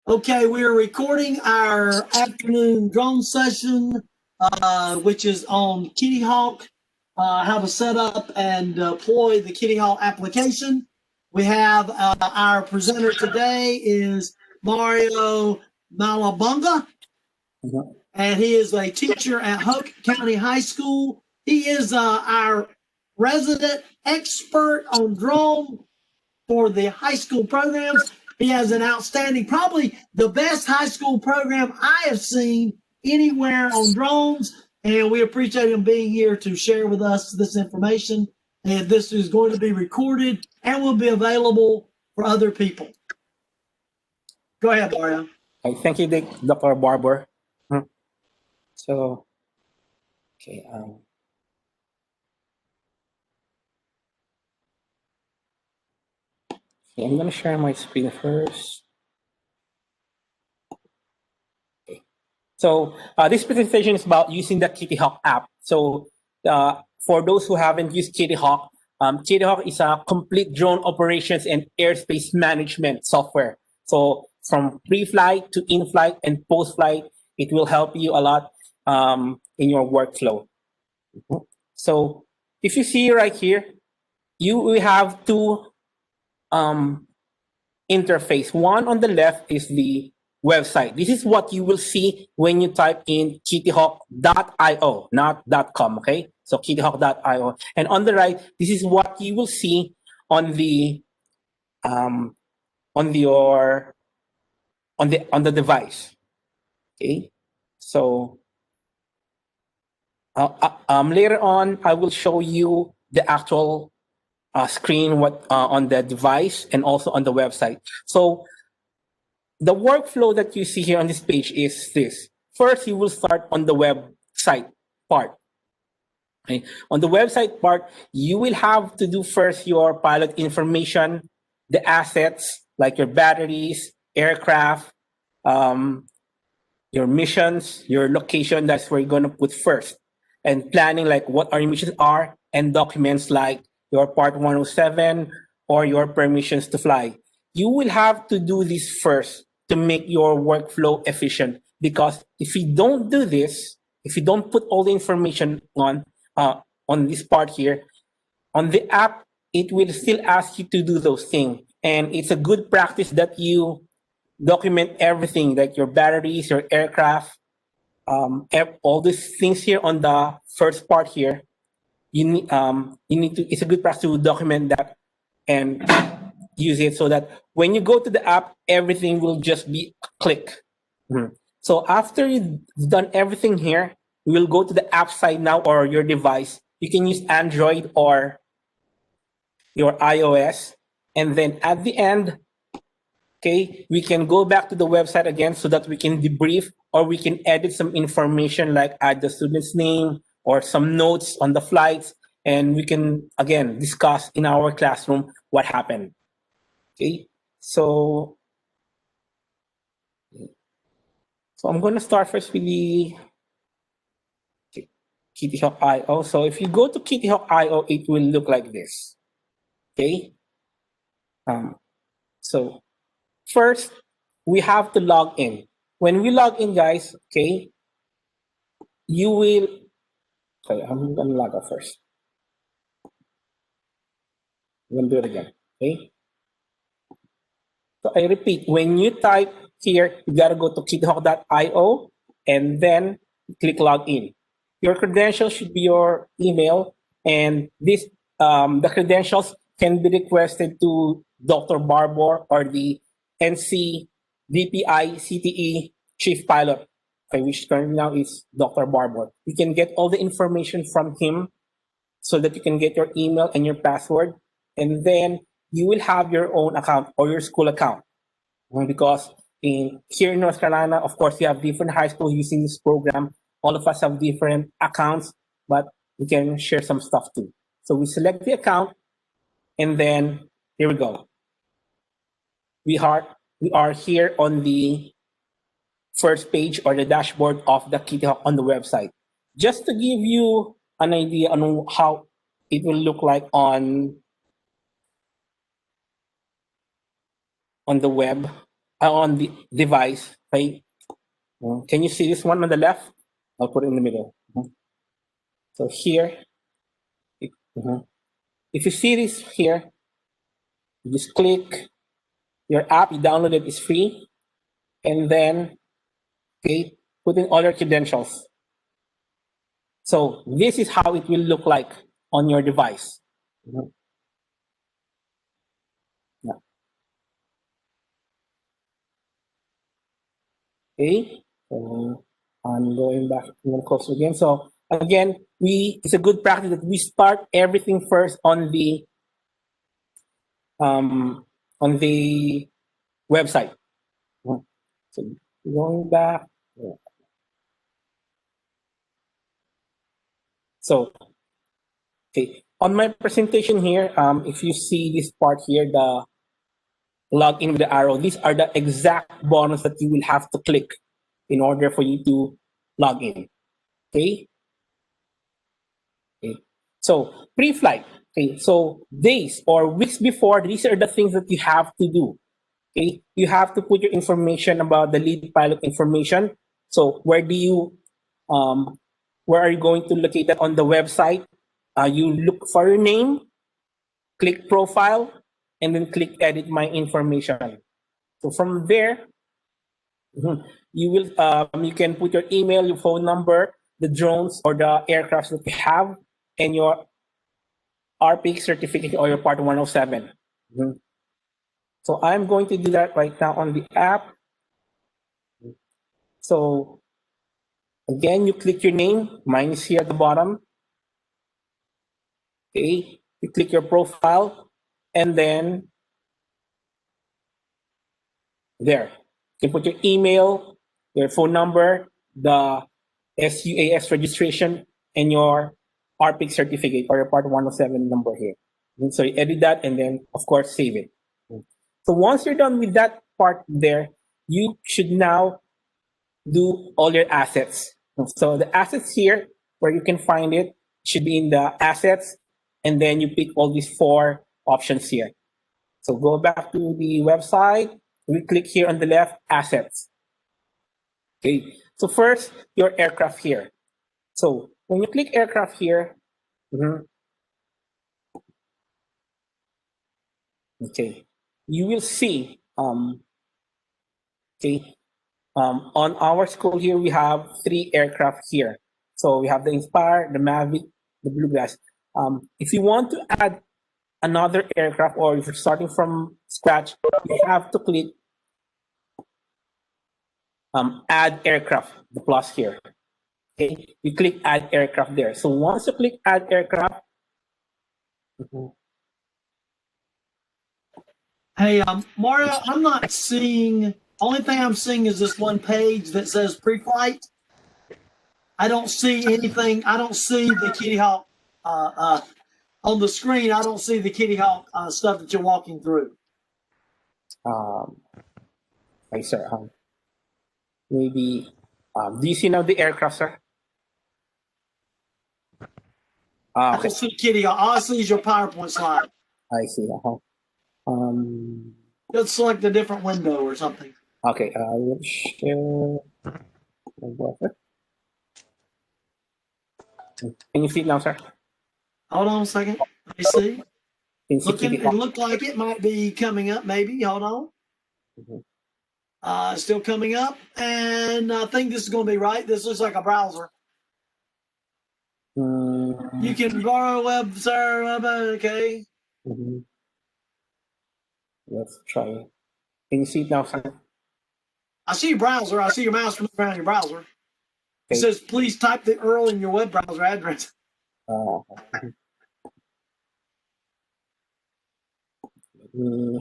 Okay, we are recording our afternoon drone session, which is on KittyHawk, how to set up and deploy the KittyHawk application. We have our presenter today is Mario Malabunga, and he is a teacher at Hoke County High School. He is our resident expert on drone for the high school programs. He has an outstanding, probably the best high school program I have seen anywhere on drones. And we appreciate him being here to share with us this information. And this is going to be recorded and will be available for other people. Go ahead, Mario. Okay, thank you, Dr. Barber. So, okay. I'm going to share my screen first. Okay. So this presentation is about using the KittyHawk app. So for those who haven't used KittyHawk, KittyHawk is a complete drone operations and airspace management software. So from pre-flight to in-flight and post-flight, it will help you a lot in your workflow. So if you see right here, we have two interface. One on the left is the website. This is what you will see when you type in kittyhawk.io, not .com, okay? So kittyhawk.io. And on the right, this is what you will see on the device. Okay? So later on, I will show you the actual screen on the device and also on the website. So the workflow that you see here on this page is this. First, you will start on the website part. Okay. On the website part, you will have to do first your pilot information, the assets like your batteries, aircraft, your missions, your location. That's where you're going to put first. And planning like what our missions are, and documents like your Part 107 or your permissions to fly. You will have to do this first to make your workflow efficient, because if you don't do this, if you don't put all the information on this part here, on the app, it will still ask you to do those things. And it's a good practice that you document everything, like your batteries, your aircraft, all these things here on the first part here. You need to. It's a good practice to document that and use it so that when you go to the app, everything will just be a click. So after you've done everything here, we will go to the app side now, or your device. You can use Android or your iOS, and then at the end, okay, we can go back to the website again so that we can debrief, or we can edit some information like add the student's name or some notes on the flights, and we can again discuss in our classroom what happened. Okay, so I'm going to start first with the KittyHawk.io. So if you go to KittyHawk.io, it will look like this. Okay, so first we have to log in. When we log in, guys, okay, you will. Okay, I'm going to log out first. I'm going to do it again. Okay. So I repeat, when you type here, you got to go to kittyhawk.io and then click login. Your credentials should be your email, and this the credentials can be requested to Dr. Barber or the NC DPI CTE Chief Pilot, okay, which currently now is Dr. Barber. You can get all the information from him so that you can get your email and your password, and then you will have your own account or your school account. Because here in North Carolina, of course, you have different high schools using this program. All of us have different accounts, but we can share some stuff too. So we select the account, and then here we go. We are here on the first page or the dashboard of the KittyHawk on the website. Just to give you an idea on how it will look like on the web. on the device. Okay? Can you see this one on the left? I'll put it in the middle. So here, mhm. If you see this here, you just click your app, you download it, it's free, and then okay, put in all your credentials. So this is how it will look like on your device. Mhm. Yeah. Okay, so I'm going back to the course again. So again, it's a good practice that we start everything first um, on the website. Mhm. So going back. Yeah. So okay, on my presentation here, if you see this part here, the log in with the arrow, these are the exact buttons that you will have to click in order for you to log in. Okay. Okay. So pre-flight. Okay. So days or weeks before, these are the things that you have to do. Okay. You have to put your information about the lead pilot information. So um, where are you going to locate that on the website? You look for your name, click profile, and then click edit my information. So from there, you can put your email, your phone number, the drones or the aircrafts that you have, and your RPX certificate or your Part 107. Mhm. So I'm going to do that right now on the app. So again, you click your name. Mine is here at the bottom. Okay, you click your profile, and then there you can put your email, your phone number, the sUAS registration, and your RPIC certificate or your Part 107 number here. So you edit that and then, of course, save it. So once you're done with that part there, you should now do all your assets. So the assets here, where you can find it, should be in the assets, and then you pick all these four options here. So go back to the website, we click here on the left, assets. Okay, so first, your aircraft here. So when you click aircraft here, okay, you will see, okay, on our school here, we have three aircraft here. So we have the Inspire, the Mavic, the Bluegrass. If you want to add another aircraft or if you're starting from scratch, you have to click add aircraft, the plus here. Okay, you click add aircraft there. So once you click add aircraft, Hey, Mario, I'm not seeing. Only thing I'm seeing is this one page that says pre-flight. I don't see anything. I don't see the Kitty Hawk on the screen. I don't see the Kitty Hawk stuff that you're walking through. um, okay, sir, maybe, do you see now the aircraft, sir? I Okay, don't see Kitty Hawk. All I see is your PowerPoint slide. I see. Um, Just select a different window or something. okay, I will share my browser. Can you see it now, sir? Hold on a second. Let me see. Can you see Looking, Kitty it Hawk? looked like it might be coming up. Maybe. Hold on. Mhm. Still coming up, and I think this is going to be right. This looks like a browser. You can borrow a web server. Okay. Mhm. Let's try. Can you see it now, sir? I see your browser. I see your mouse moving around your browser. It Okay. says, please type the URL in your web browser address. Uh, mm,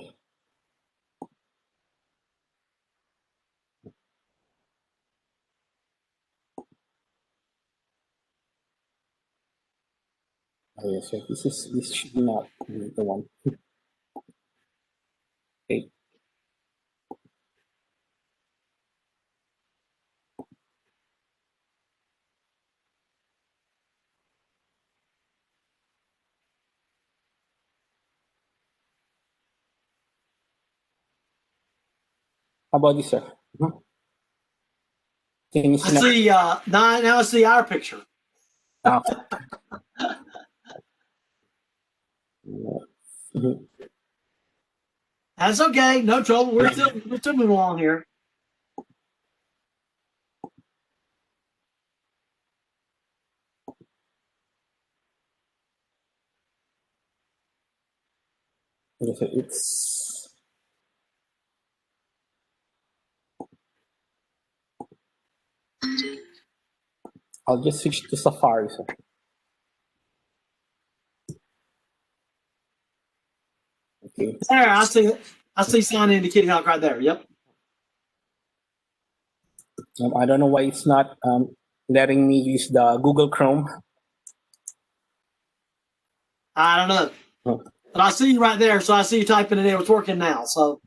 oh, yes, sir. This should not be the one. Okay. How about this, sir? Can you I see see. Now I see our picture. now? Mhm. That's okay. No trouble. We're still moving along here. Okay, it's I'll just switch to Safari, sir. Okay. There, I see sign into KittyHawk right there. Yep. I don't know why it's not letting me use the Google Chrome. I don't know. Oh. But I see you right there, so I see you typing it in. It's working now. So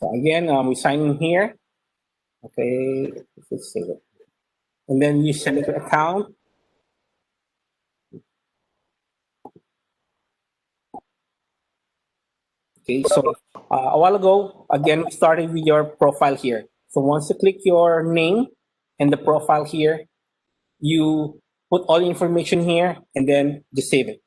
Again, we sign in here. Okay, let's save it. And then you select the account. Okay, so a while ago, again, we started with your profile here. So once you click your name and the profile here, you put all the information here and then just save it.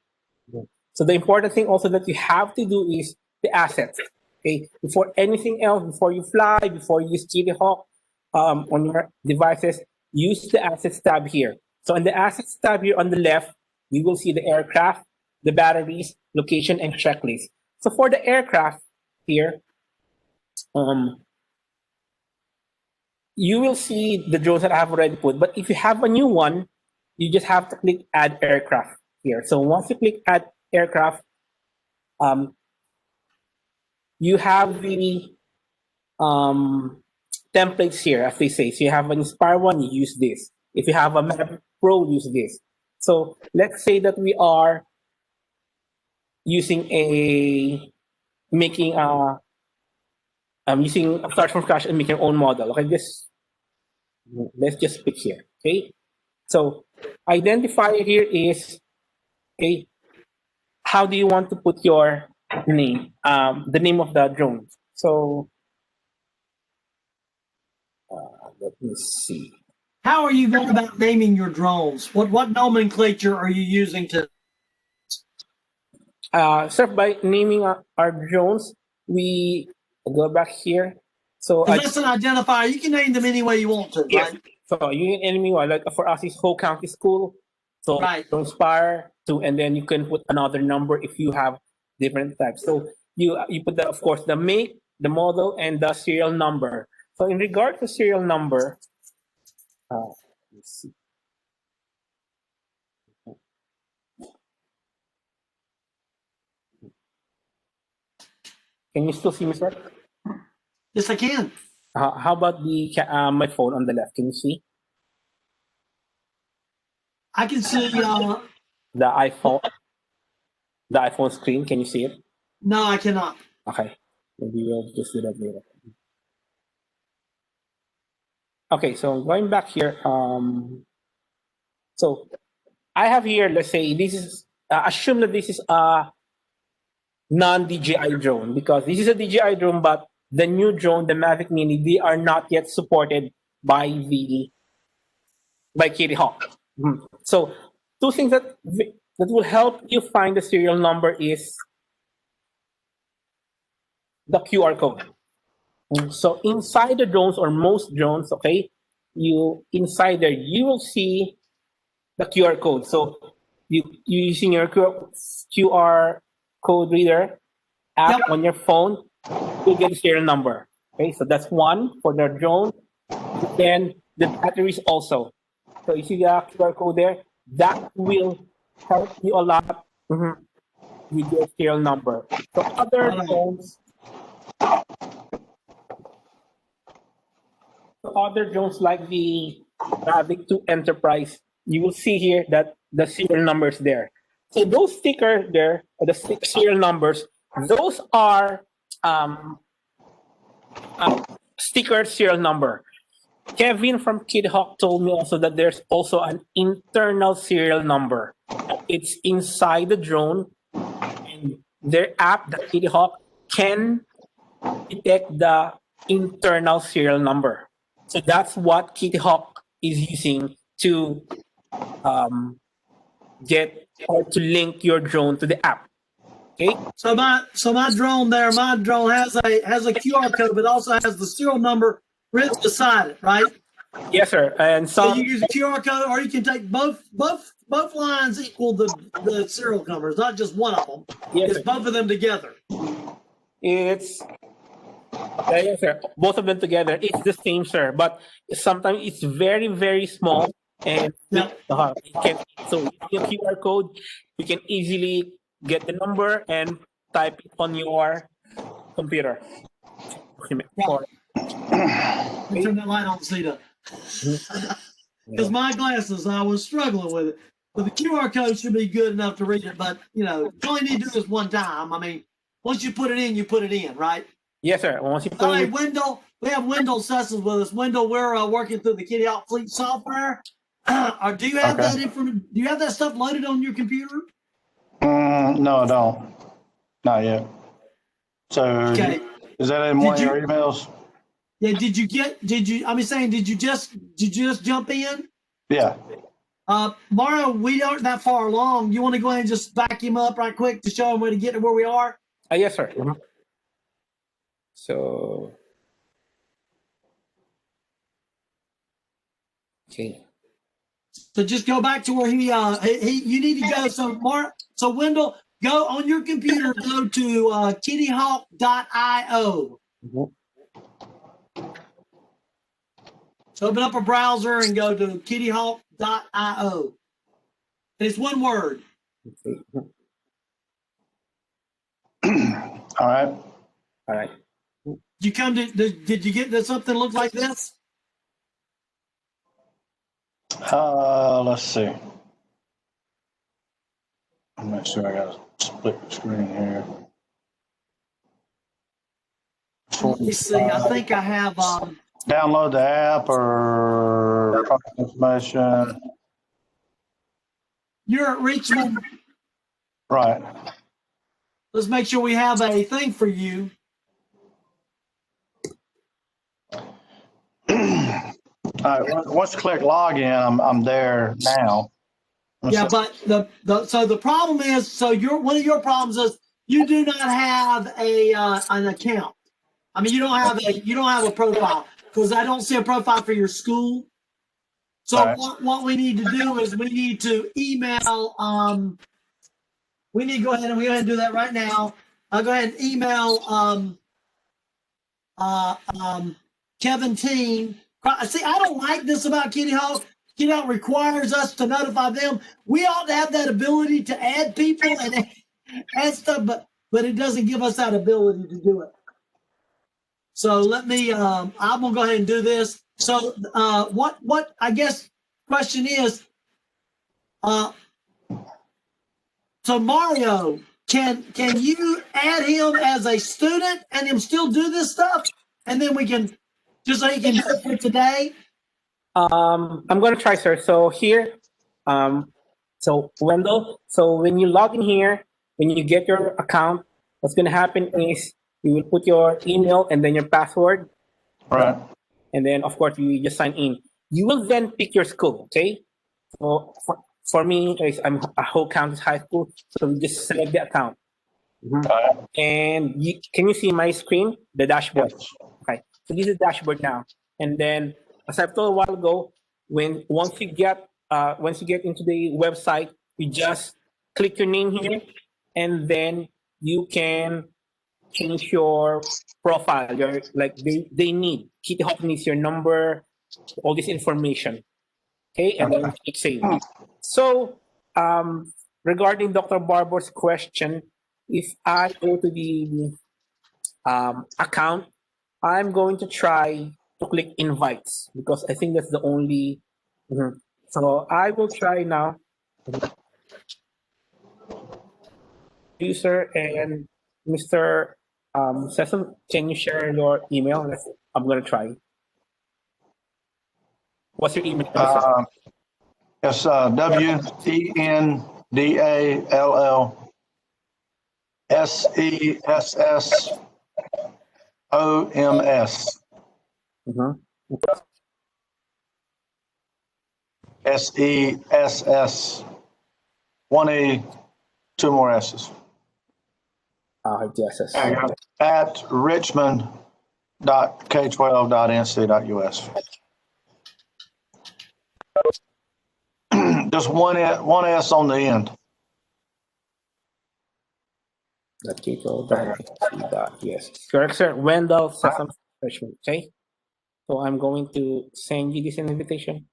So the important thing also that you have to do is the assets. Okay, before anything else, before you fly, before you use KittyHawk on your devices, use the assets tab here. So in the assets tab here on the left, you will see the aircraft, the batteries, location, and checklist. So for the aircraft here, you will see the drones that I have already put. But if you have a new one, you just have to click Add Aircraft here. So once you click Add Aircraft, you have the templates here, as they say. So you have an Inspire one, you use this. If you have a Mavic Pro, use this. So let's say that we are using making using a start from scratch and make your own model. Okay, let's just pick here. Okay, so identifier here is okay. How do you want to put your name? The name of the drone. So let me see. how are you going about naming your drones? What nomenclature are you using to? Sir, by naming our drones, we go back here. So Because that's an identifier. You can name them any way you want to, yes. right? So you can enemy one like for us is Hoke County School. So Right. don't spire to, and then you can put another number if you have different types. So you put the of course the make, the model, and the serial number. So in regard to serial number, let's see. Can you still see me, sir? Yes, I can. How about the my phone on the left? Can you see I can see. the iPhone? The iPhone screen. Can you see it? No, I cannot. Okay, maybe we'll just do that later. Okay, so going back here, so I have here. Let's say this is assume that this is a non-DJI drone because this is a DJI drone, but the new drone, the Mavic Mini, they are not yet supported by KittyHawk. So two things that will help you find the serial number is the QR code. So inside the drones or most drones, okay, you inside there you will see the QR code. So you using your QR code reader app Yep. on your phone, you'll get the serial number. Okay, so that's one for the drone. Then the batteries also. So you see the QR code there. That will help you a lot with your serial number. So other drones, like the Mavic 2 Enterprise, you will see here that the serial numbers there. So those stickers there, or the serial numbers, those are sticker serial number. Kevin from KittyHawk told me also that there's also an internal serial number. It's inside the drone, and their app, the KittyHawk, can detect the internal serial number. So that's what KittyHawk is using to get or to link your drone to the app. Okay. So my drone has a QR code, but also has the serial number written beside it, right? Yes, sir. And So some you use a QR code, or you can take both lines equal the serial numbers, not just one of them. yes, It's sir. both of them together. It's yes, sir. Both of them together, it's the same, sir. But sometimes it's very, very small, and Yeah. it can. So using a QR code, you can easily get the number and type it on your computer. For Let me turn that light on, Cedar. Because my glasses, I was struggling with it. But the QR code should be good enough to read it. But you only need to do this one time. I mean, once you put it in, you put it in, right? yes, sir. Once you put All right, it, Wendell. We have Wendell Sessions with us. Wendell, we're working through the KittyHawk Fleet software. Do you have that information? Do you have that stuff loaded on your computer? No, I don't. Not yet. So, Okay. is that in one of your emails? Yeah. Did you just jump in? Yeah. Mario, we aren't that far along. You want to go ahead and just back him up right quick to show him where to get to where we are? yes, sir. So, okay. So just go back to where he you need to go. So Wendell, go on your computer, go to kittyhawk.io. So open up a browser and go to kittyhawk.io. It's one word. All right. All right. Did you get to something that looked like this? Let's see. I'm not sure I got to split the screen here. Let me see. I think I have. Download the app or product information. You're at Richmond. Right. Let's make sure we have a thing for you. All right. Once you click login, I'm there now. Yeah, but the problem is, one of your problems is you do not have an account. I mean, you don't have a profile, because I don't see a profile for your school. So Right. what we need to do is we need to email. We need to go ahead and do that right now. I'll go ahead and email Kevin Teen. See, I don't like this about KittyHawk. KittyHawk requires us to notify them. We ought to have that ability to add people and add stuff, but it doesn't give us that ability to do it. So let me. I'm gonna go ahead and do this. So what I guess question is, so Mario, can you add him as a student and him still do this stuff, and then we can just so he can do it for today? I'm going to try, sir. So here, so Wendell, so when you log in here, when you get your account, what's going to happen is you will put your email and then your password. Right. And then, of course, you just sign in. You will then pick your school, okay? So for me, I'm a Hoke County High School, so we just select the account. Right. And can you see my screen, the dashboard? Yes. Okay, so this is the dashboard now. And then, as I've told a while ago, once you get into the website, you just click your name here, and then you can change your profile. They need KittyHawk needs your number, all this information. Okay, and then click save. So, regarding Dr. Barber's question, if I go to the account, I'm going to try to click invites because I think that's the only. So I will try now. User and Mr. Cecil, can you share your email? I'm going to try. What's your email address? It's WENDALLSESS OMS. Mhm. SESS. One E, two more S's. Yes. There you go. At richmond.k12.nc.us. Just one S on the end. Yes. Correct, sir. Wendell Sesame Freshman. Okay. So I'm going to send you this invitation.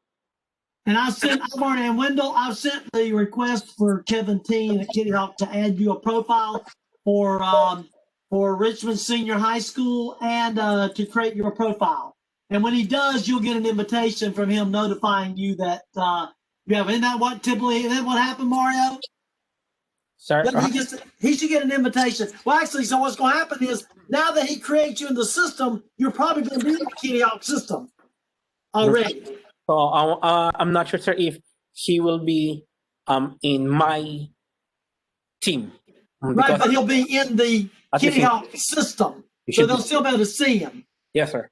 And I've already, and Wendell, I've sent the request for Kevin T and Kitty Hawk to add you a profile for Richmond Senior High School and to create your profile. And when he does, you'll get an invitation from him notifying you that you have. Isn't that what happened, Mario? Sir, He should get an invitation. Well, actually, so what's going to happen is now that he creates you in the system, you're probably going to be in the Kitty Hawk system already. So I'm not sure, sir, if he will be in my team. Right, but he'll be in the Kitty think Hawk system, you so should they'll be- still be able to see him. Yes, sir.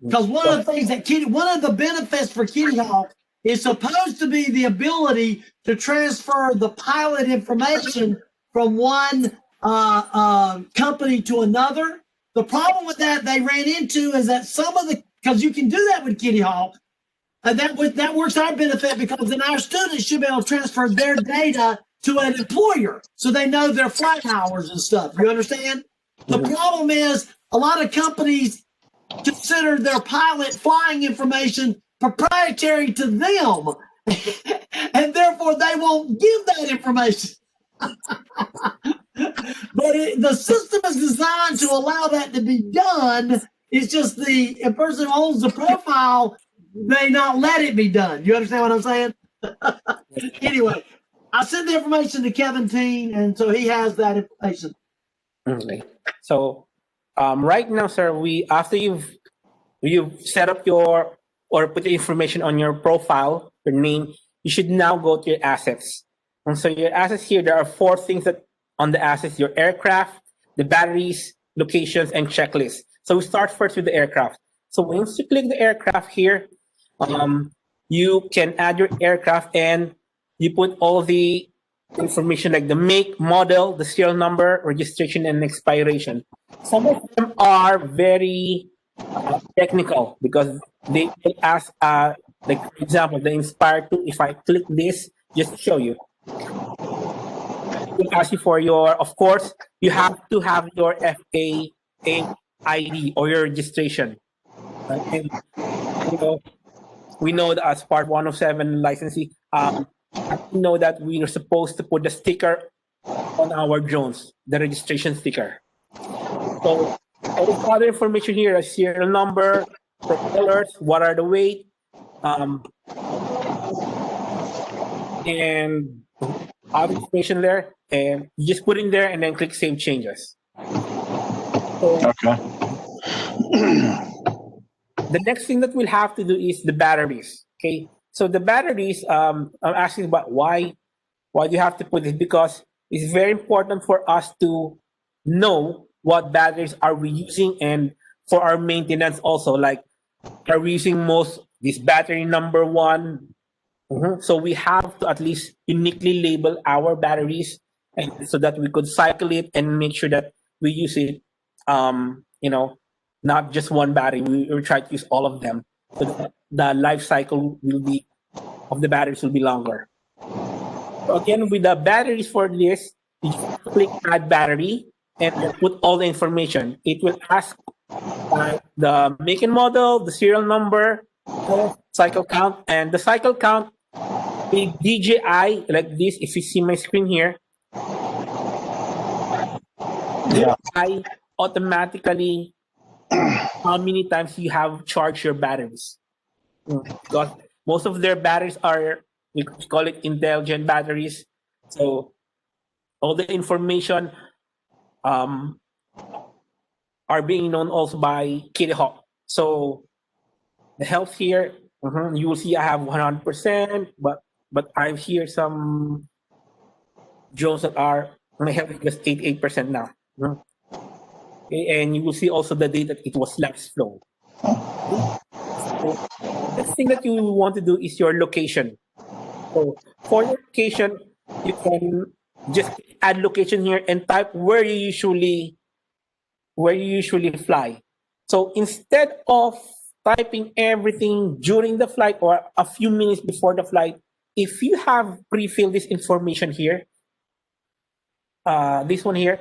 Because one of the things that one of the benefits for Kitty Hawk is supposed to be the ability to transfer the pilot information from one company to another. The problem with that they ran into is that because you can do that with Kitty Hawk, and that works our benefit because then our students should be able to transfer their data to an employer so they know their flight hours and stuff. You understand? The problem is a lot of companies consider their pilot flying information proprietary to them, and therefore they won't give that information. But the system is designed to allow that to be done. It's just the person who owns the profile may not let it be done. You understand what I'm saying? Anyway, I sent the information to Kevin Teen, and so he has that information. Okay. So right now, sir, after you've set up or put the information on your profile, your name, you should now go to your assets. And so your assets here, there are 4 things that on the assets: your aircraft, the batteries, locations, and checklists. So we start first with the aircraft. So once you click the aircraft here, you can add your aircraft and you put all the information like the make, model, the serial number, registration, and expiration. Some of them are very technical because they will ask, like for example, the Inspire 2. If I click this, just to show you, it will ask you for of course, you have to have your FAA ID or your registration. Right? And, we know that as Part 107 licensee, we know that we are supposed to put the sticker on our drones, the registration sticker. So all the other information here is serial number, propellers, what are the weight, and other information there, and you just put in there and then click Save Changes. So, Okay. the next thing that we'll have to do is the batteries. Okay, so the batteries, I'm asking about why do you have to put this? Because it's very important for us to know what batteries are we using, and for our maintenance also, like are we using this battery number 1. So we have to at least uniquely label our batteries, and so that we could cycle it and make sure that we use it, not just one battery. We try to use all of them, so that the life cycle of the batteries will be longer. So again, with the batteries for this, you just click Add Battery and then put all the information. It will ask the make and model, the serial number, cycle count, and the cycle count, the DJI, like this. If you see my screen here, DJI automatically how many times you have charged your batteries. Because most of their batteries are, we call it intelligent batteries. So all the information are being known also by KittyHawk. So the health here, you will see I have 100%, but I have here some drones that are, my health is just 88% now. Okay, and you will see also the date that it was last flown. So next thing that you will want to do is your location. So for your location, you can just add location here and type where you usually fly. So instead of typing everything during the flight or a few minutes before the flight, if you have pre-filled this information here, this one here,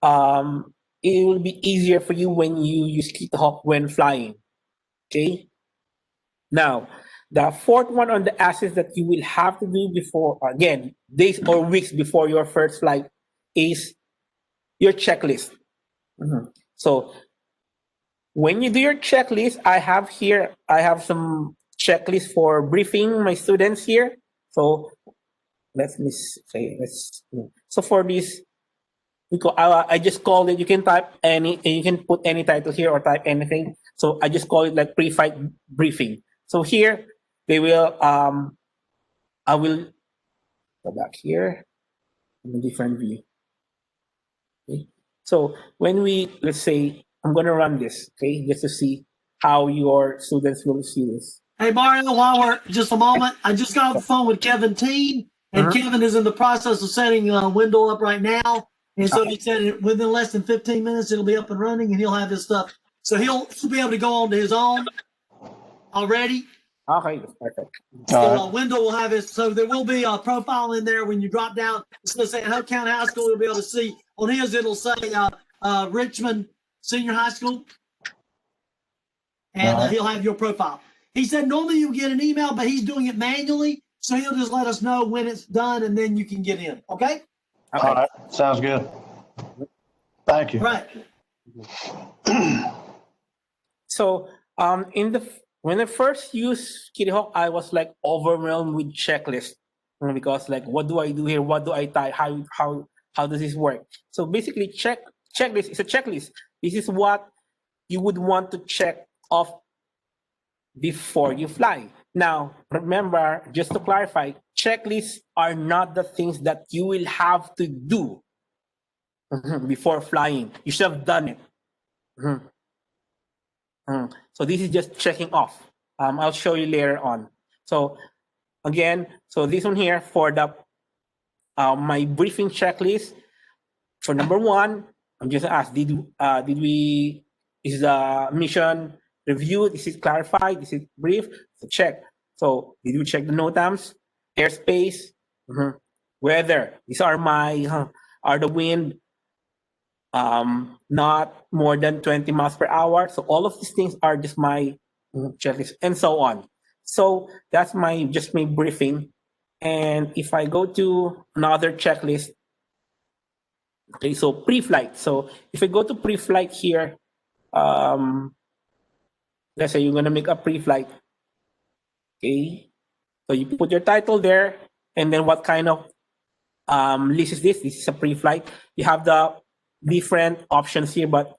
it will be easier for you when you use KittyHawk when flying. Okay. Now, the fourth one on the assets that you will have to do before, again, days or weeks before your first flight is your checklist. So when you do your checklist, I have some checklist for briefing my students here. So let me say, so for this, I just called it, you can type you can put any title here or type anything. So I just call it like pre-flight briefing. So here, they will, I will go back here in a different view. Okay. So when let's say, I'm going to run this, okay, just to see how your students will see this. Hey, Mario, while we're just a moment, I just got off the phone with Kevin Teen, and Kevin is in the process of setting a window up right now. And so he said within less than 15 minutes, it'll be up and running, and he'll have his stuff. So he'll be able to go on to his own already. Okay, that's perfect. So window will have his, so there will be a profile in there when you drop down. It's going to say Hoke County High School. You'll be able to see on his, it'll say Richmond Senior High School. And he'll have your profile. He said normally you get an email, but he's doing it manually. So he'll just let us know when it's done, and then you can get in. Okay? All right. Sounds good. Thank you. Right. So when I first used KittyHawk, I was like overwhelmed with checklists because like, what do I do here? What do I type? How does this work? So basically, checklist is a checklist. This is what you would want to check off before you fly. Now, remember, just to clarify, checklists are not the things that you will have to do before flying. You should have done it. So this is just checking off. I'll show you later on. So again, so this one here for the my briefing checklist. For number one, I'm just asked, is the mission reviewed? Is it clarified? Is it brief? So check. So did you check the NOTAMs, airspace, weather? These are are the wind not more than 20 miles per hour. So all of these things are just my checklist and so on. So that's just my briefing. And if I go to another checklist, okay, so pre-flight. So if I go to pre-flight here, let's say you're gonna make a pre-flight. Okay, so you put your title there, and then what kind of list is this? This is a pre-flight. You have the different options here, but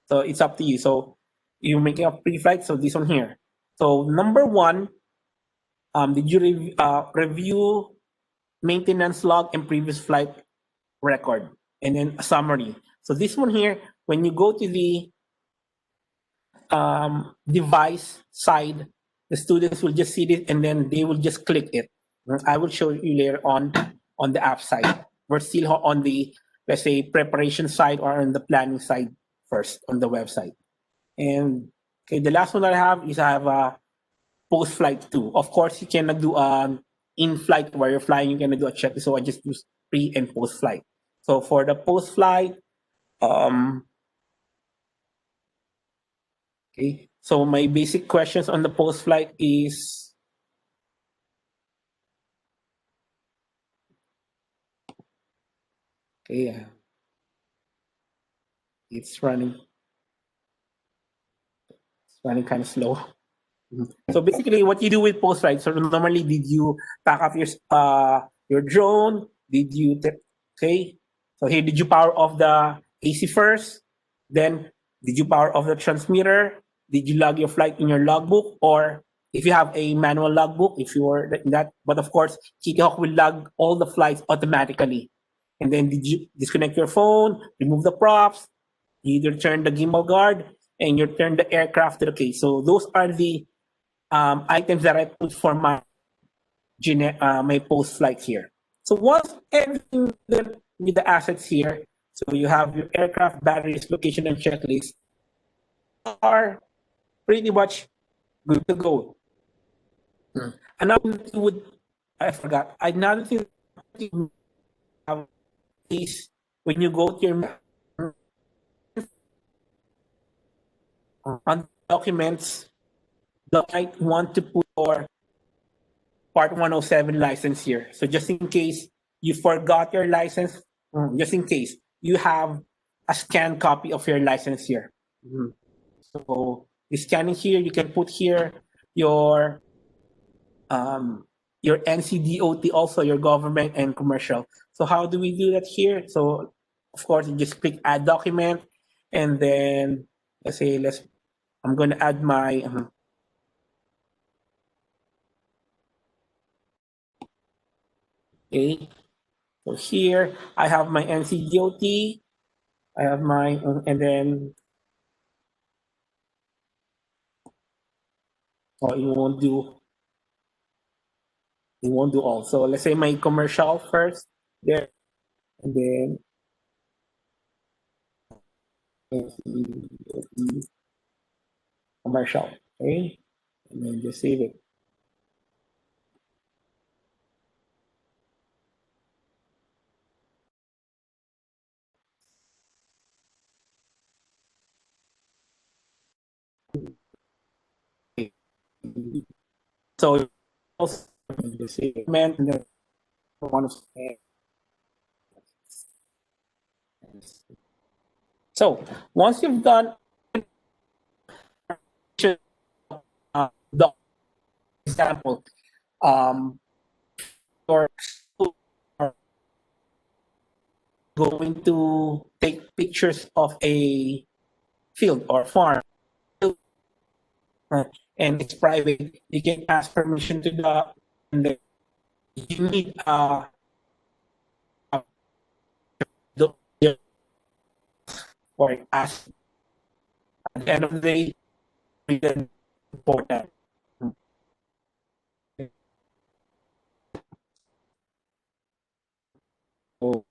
so it's up to you. So you're making a pre-flight, so this one here. So number one, did you review maintenance log and previous flight record, and then a summary. So this one here, when you go to the device side, the students will just see this and then they will just click it. I will show you later on the app side. We're still on the, let's say, preparation side or on the planning side first on the website. And okay, the last one that I have is I have a post-flight too. Of course, you cannot do in-flight where you're flying, you cannot do a checklist. So I just use pre and post-flight. So for the post-flight, okay, so my basic questions on the post-flight is, okay, it's running kind of slow. So basically, what you do with post-flight, so normally, did you pack up your drone? Did you, okay, so here, did you power off the AC first? Then, did you power off the transmitter? Did you log your flight in your logbook? Or if you have a manual logbook, if you were in that, but of course, KittyHawk will log all the flights automatically. And then did you disconnect your phone, remove the props? You either turn the gimbal guard and you turn the aircraft to the case. So those are the items that I put for my my post flight here. So once everything with the assets here, so you have your aircraft, batteries, location, and checklist are pretty much good to go. Another thing would I forgot. Another thing you have is when you go to your on documents, you might want to put your Part 107 license here. So just in case you forgot your license, just in case you have a scanned copy of your license here. So you scan it here, you can put here your NCDOT, also your government and commercial. So how do we do that here? So of course you just click add document, and then I'm going to add my okay. So here I have my NCDOT, I have my and then it won't do all. So let's say my commercial first there, and then NCDOT commercial, okay, and then just save it. So also just save it, and then one of so once you've done the example, your school are going to take pictures of a field or farm, and it's private. You can ask permission to and then you need the or ask at the end of the day we can report that. So,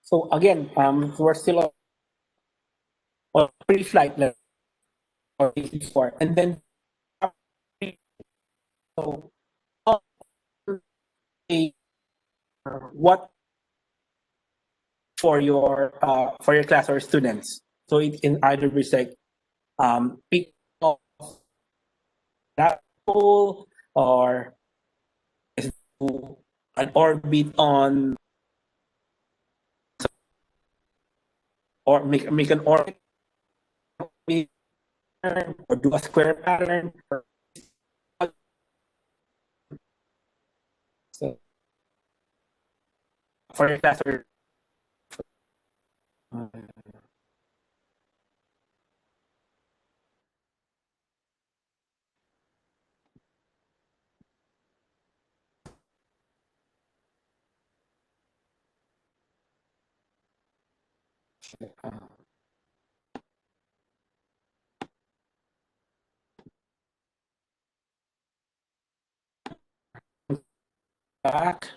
so again, we're still on pre-flight level or before, and then so what for your class or students. So it can either be like pick off that pole or do an orbit on or make an orbit or do a square pattern. So for your class or back.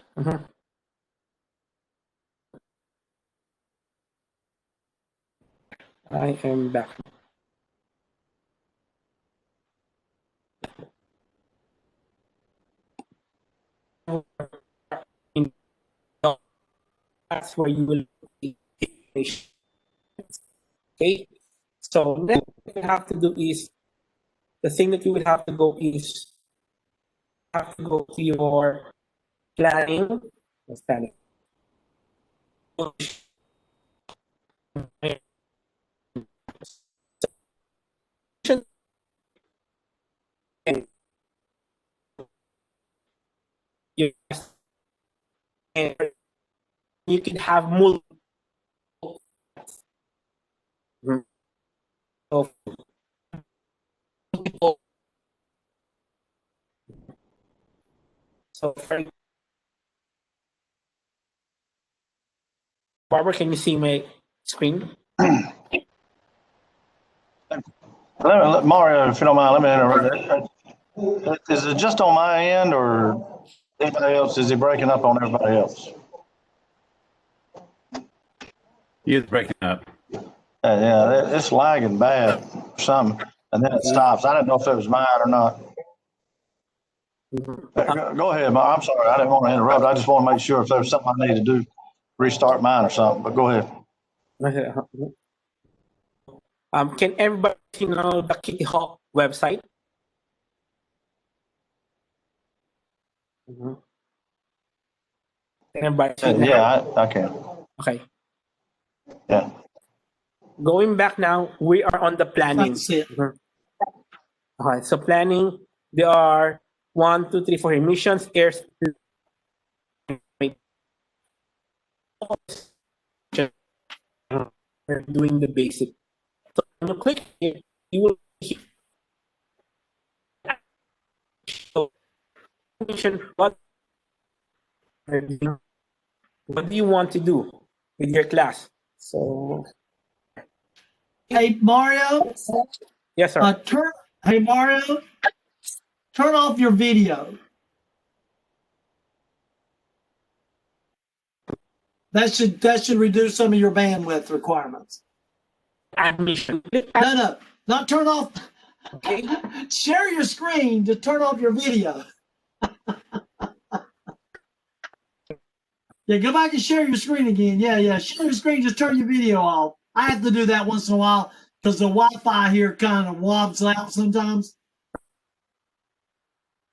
I am back. That's where you will be. Okay. So next what you have to do is the thing that you will have to go is have to go to your planning. What's planning? And you you can have multiple of multiple. So for Barbara, can you see my screen? Mario, if you don't mind, let me interrupt. Is it just on my end or anybody else? Is he breaking up on everybody else? He is breaking up. Yeah, it's lagging bad or something, and then it stops. I didn't know if it was mine or not. Go ahead, I'm sorry. I didn't want to interrupt. I just want to make sure if there's something I need to do, restart mine or something, but go ahead. Can everybody see now the KittyHawk website? Can everybody see now? Yeah, I can. Okay. Yeah. Going back now, we are on the planning. That's it. Okay, so planning, there are 1, 2, 3, 4 emissions, airs, doing the basic. So when you click here, you will see what do you want to do with your class. So Hey, Mario. yes, sir. Hey, Mario. Turn off your video. That should reduce some of your bandwidth requirements. Admission. No, not turn off. Okay. Share your screen to turn off your video. Yeah, go back and share your screen again. Yeah. Share your screen, just turn your video off. I have to do that once in a while because the Wi-Fi here kind of wobbles out sometimes.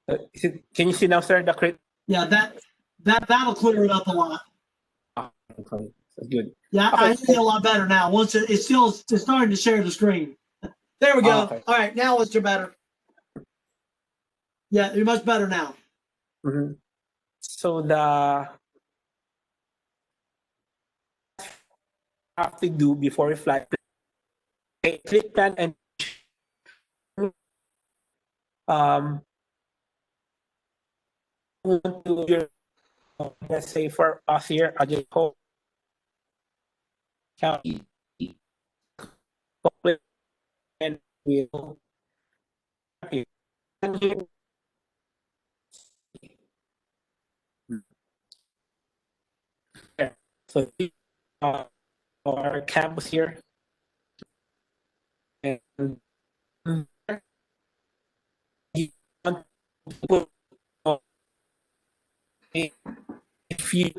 Can you see now, sir, the crit? Yeah, that'll clear it up a lot. Okay. That's good. Yeah, Okay. I hear you a lot better now. Once it's starting to share the screen. There we go. Okay. All right, now it's better. Yeah, you're much better now. Mm-hmm. So the have to do before we fly. Okay, click plan and want to your let's say for us here, I just Hoke County and we'll and here so our campus here and you want to put if you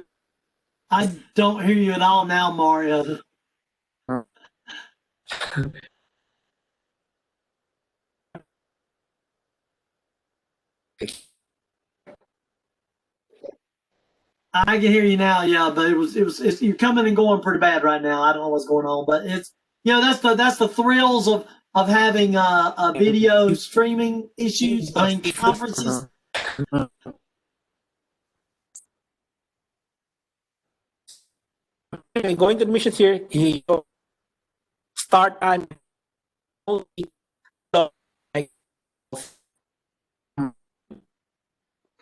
I don't hear you at all now, Mario. I can hear you now, yeah, but it's you're coming and going pretty bad right now. I don't know what's going on, but it's that's the thrills of having a video streaming issues. I mean conferences. going to admissions here, you start on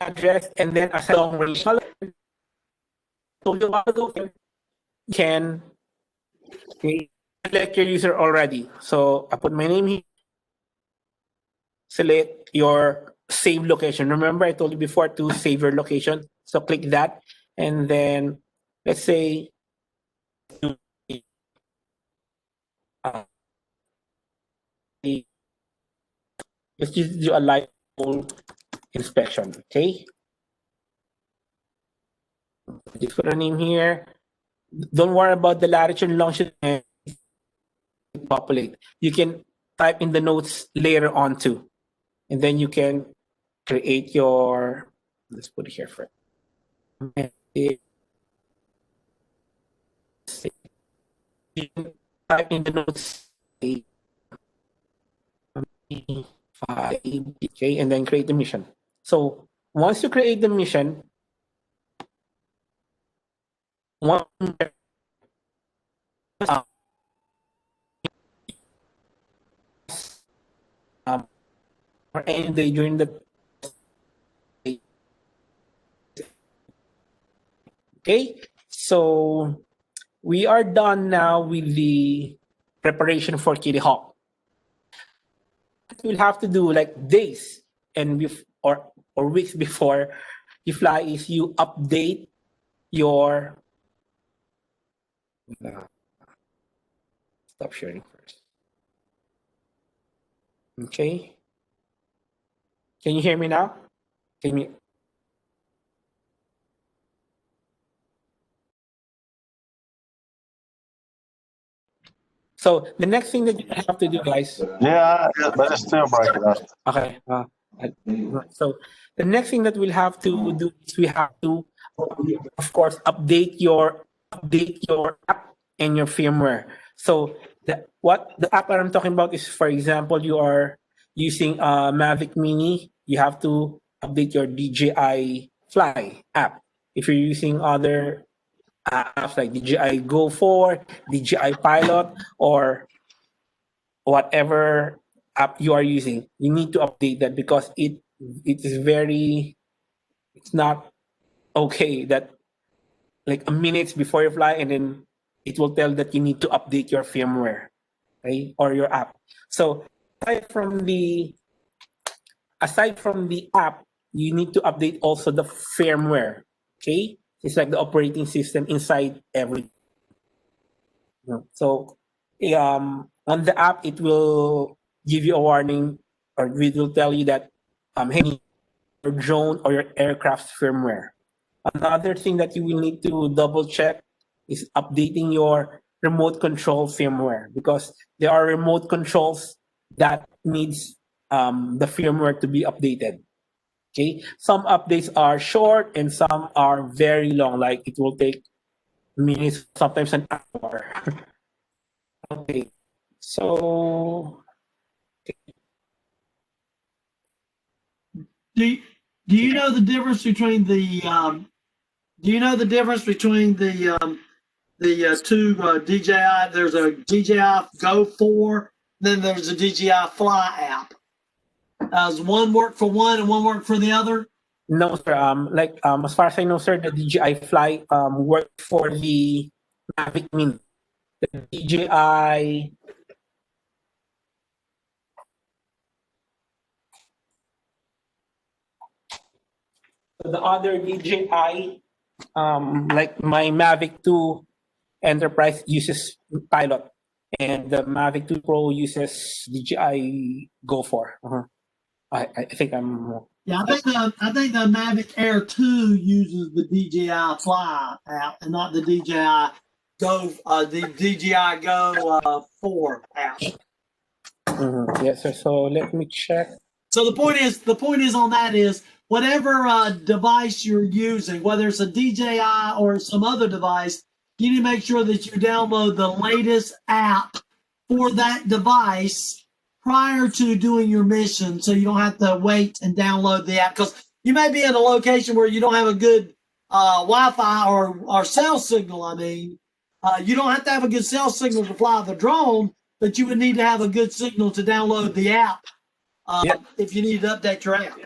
address and then a long range. So you want to go can select your user already. So I put my name here. Select your save location. Remember I told you before to save your location. So click that and then let's say let's just do a live inspection. Okay. Just put a name here. Don't worry about the latitude and longitude and populate. You can type in the notes later on too. And then you can create your, let's put it here first. you can type in the notes okay, and then create the mission. So once you create the mission, one or any day during the day. Okay, so we are done now with the preparation for KittyHawk. What we'll have to do like days and or weeks before you fly is you update your stop sharing first. Okay. Can you hear me now? Can you? So the next thing that you have to do, guys. Yeah, but it's still breaking up. Okay. So the next thing that we'll have to do is we have to, of course, update your app and your firmware. So the app that I'm talking about is, for example, you are using a Mavic Mini, you have to update your DJI Fly app. If you're using other apps like DJI Go 4, DJI Pilot, or whatever app you are using, you need to update that because it's not okay that like a minutes before you fly and then it will tell that you need to update your firmware, okay, or your app. So aside from the app, you need to update also the firmware. Okay, it's like the operating system inside every. So on the app, it will give you a warning, or it will tell you that hey, your drone or your aircraft's firmware. Another thing that you will need to double check is updating your remote control firmware, because there are remote controls that needs the firmware to be updated. Okay, some updates are short and some are very long, like it will take minutes, sometimes an hour. Okay, so Do you know the difference between the two DJI? There's a DJI Go 4, then there's a DJI Fly app. Does one work for one and one work for the other? no, sir. As far as I know, sir, the DJI Fly worked for the Mavic Mini. The DJI the other DJI, like my Mavic 2 Enterprise uses Pilot, and the Mavic 2 Pro uses DJI Go 4. I think I'm. Yeah, I think the Mavic Air 2 uses the DJI Fly app and not the DJI Go 4 app. Yes, sir. So let me check. So the point is on that is whatever device you're using, whether it's a DJI or some other device, you need to make sure that you download the latest app for that device prior to doing your mission, so you don't have to wait and download the app, because you may be in a location where you don't have a good Wi-Fi or cell signal. I mean, you don't have to have a good cell signal to fly the drone, but you would need to have a good signal to download the app if you need to update your app.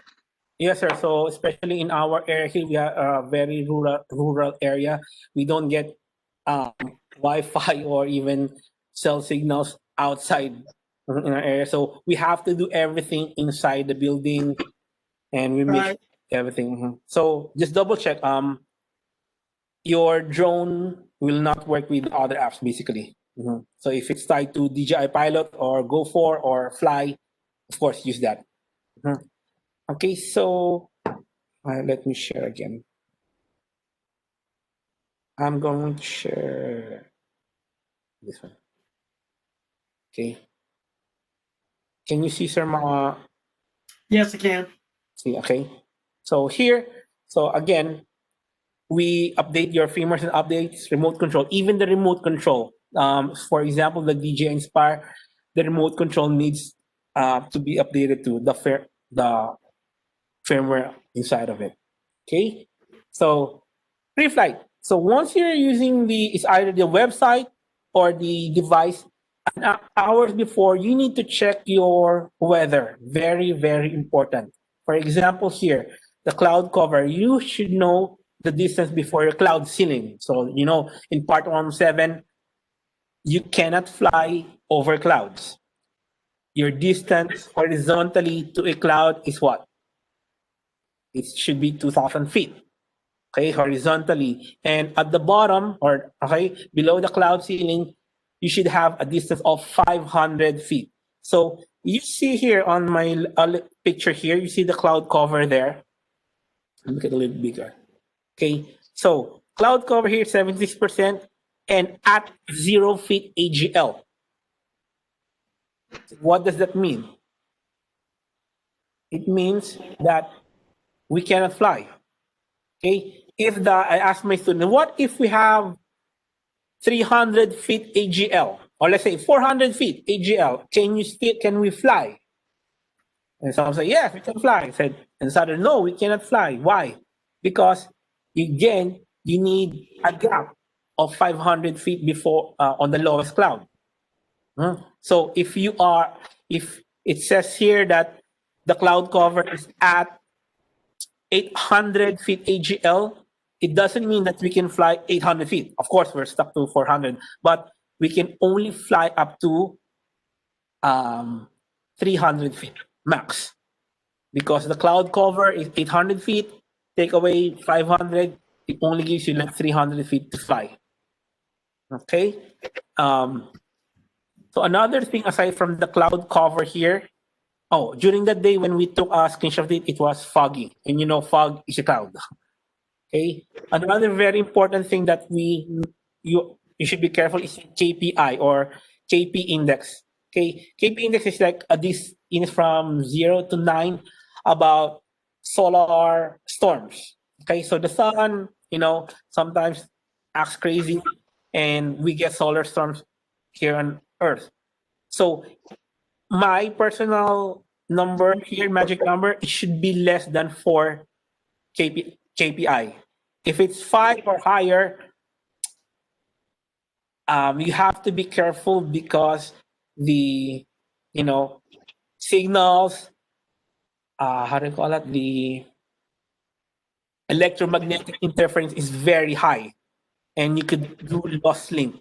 Yes, sir. So especially in our area here, we are a very rural area. We don't get Wi-Fi or even cell signals outside in our area. So we have to do everything inside the building, and we make everything. So just double check. Your drone will not work with other apps basically. So if it's tied to DJI Pilot or Go 4 or Fly, of course use that. Okay, so let me share again. I'm going to share this one. Okay. Can you see, sir, mga? Yes, I can. See, okay. So here, so again, we update your firmware and updates, remote control. Even the remote control For example, the DJ Inspire, the remote control needs to be updated to the firmware inside of it. Okay, so Preflight. So once you're using it's either the website or the device, hours before, you need to check your weather. Very, very important. For example, here, the cloud cover, you should know the distance before your cloud ceiling. So, in part 107, you cannot fly over clouds. Your distance horizontally to a cloud is what? It should be 2,000 feet. Okay, horizontally. And at the bottom, or below the cloud ceiling, you should have a distance of 500 feet. So you see here on my picture here, you see the cloud cover there. Make it a little bigger. Okay, so cloud cover here, 76%, and at 0 feet AGL. What does that mean? It means that we cannot fly. Okay, I asked my student, what if we have 300 feet AGL, or let's say 400 feet AGL, can we fly? And some say, yes, we can fly. I said, and some no, we cannot fly. Why? Because again, you need a gap of 500 feet before on the lowest cloud. So if it says here that the cloud cover is at 800 feet AGL, it doesn't mean that we can fly 800 feet. Of course, we're stuck to 400, but we can only fly up to 300 feet max, because the cloud cover is 800 feet. Take away 500, it only gives you like 300 feet to fly. Okay. So another thing aside from the cloud cover here, during that day when we took a screenshot of it was foggy, and fog is a cloud. Okay. Another very important thing that you should be careful is KPI or KP index. Okay, KP index is like this in from 0 to 9 about solar storms. Okay, so the sun, sometimes acts crazy, and we get solar storms here on Earth. So my personal number here, magic number, it should be less than 4 KPI. If it's 5 or higher, you have to be careful because the signals, how do you call it? The electromagnetic interference is very high, and you could do lost link.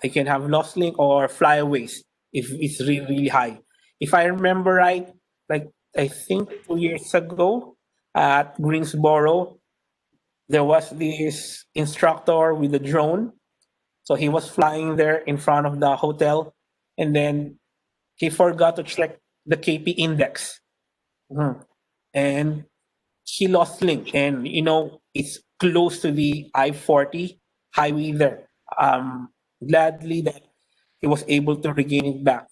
You can have lost link or flyaways if it's really, really high. If I remember right, like I think 2 years ago at Greensboro, there was this instructor with a drone. So he was flying there in front of the hotel, and then he forgot to check the KP index. And he lost link, and it's close to the I-40 highway there. Gladly that he was able to regain it back.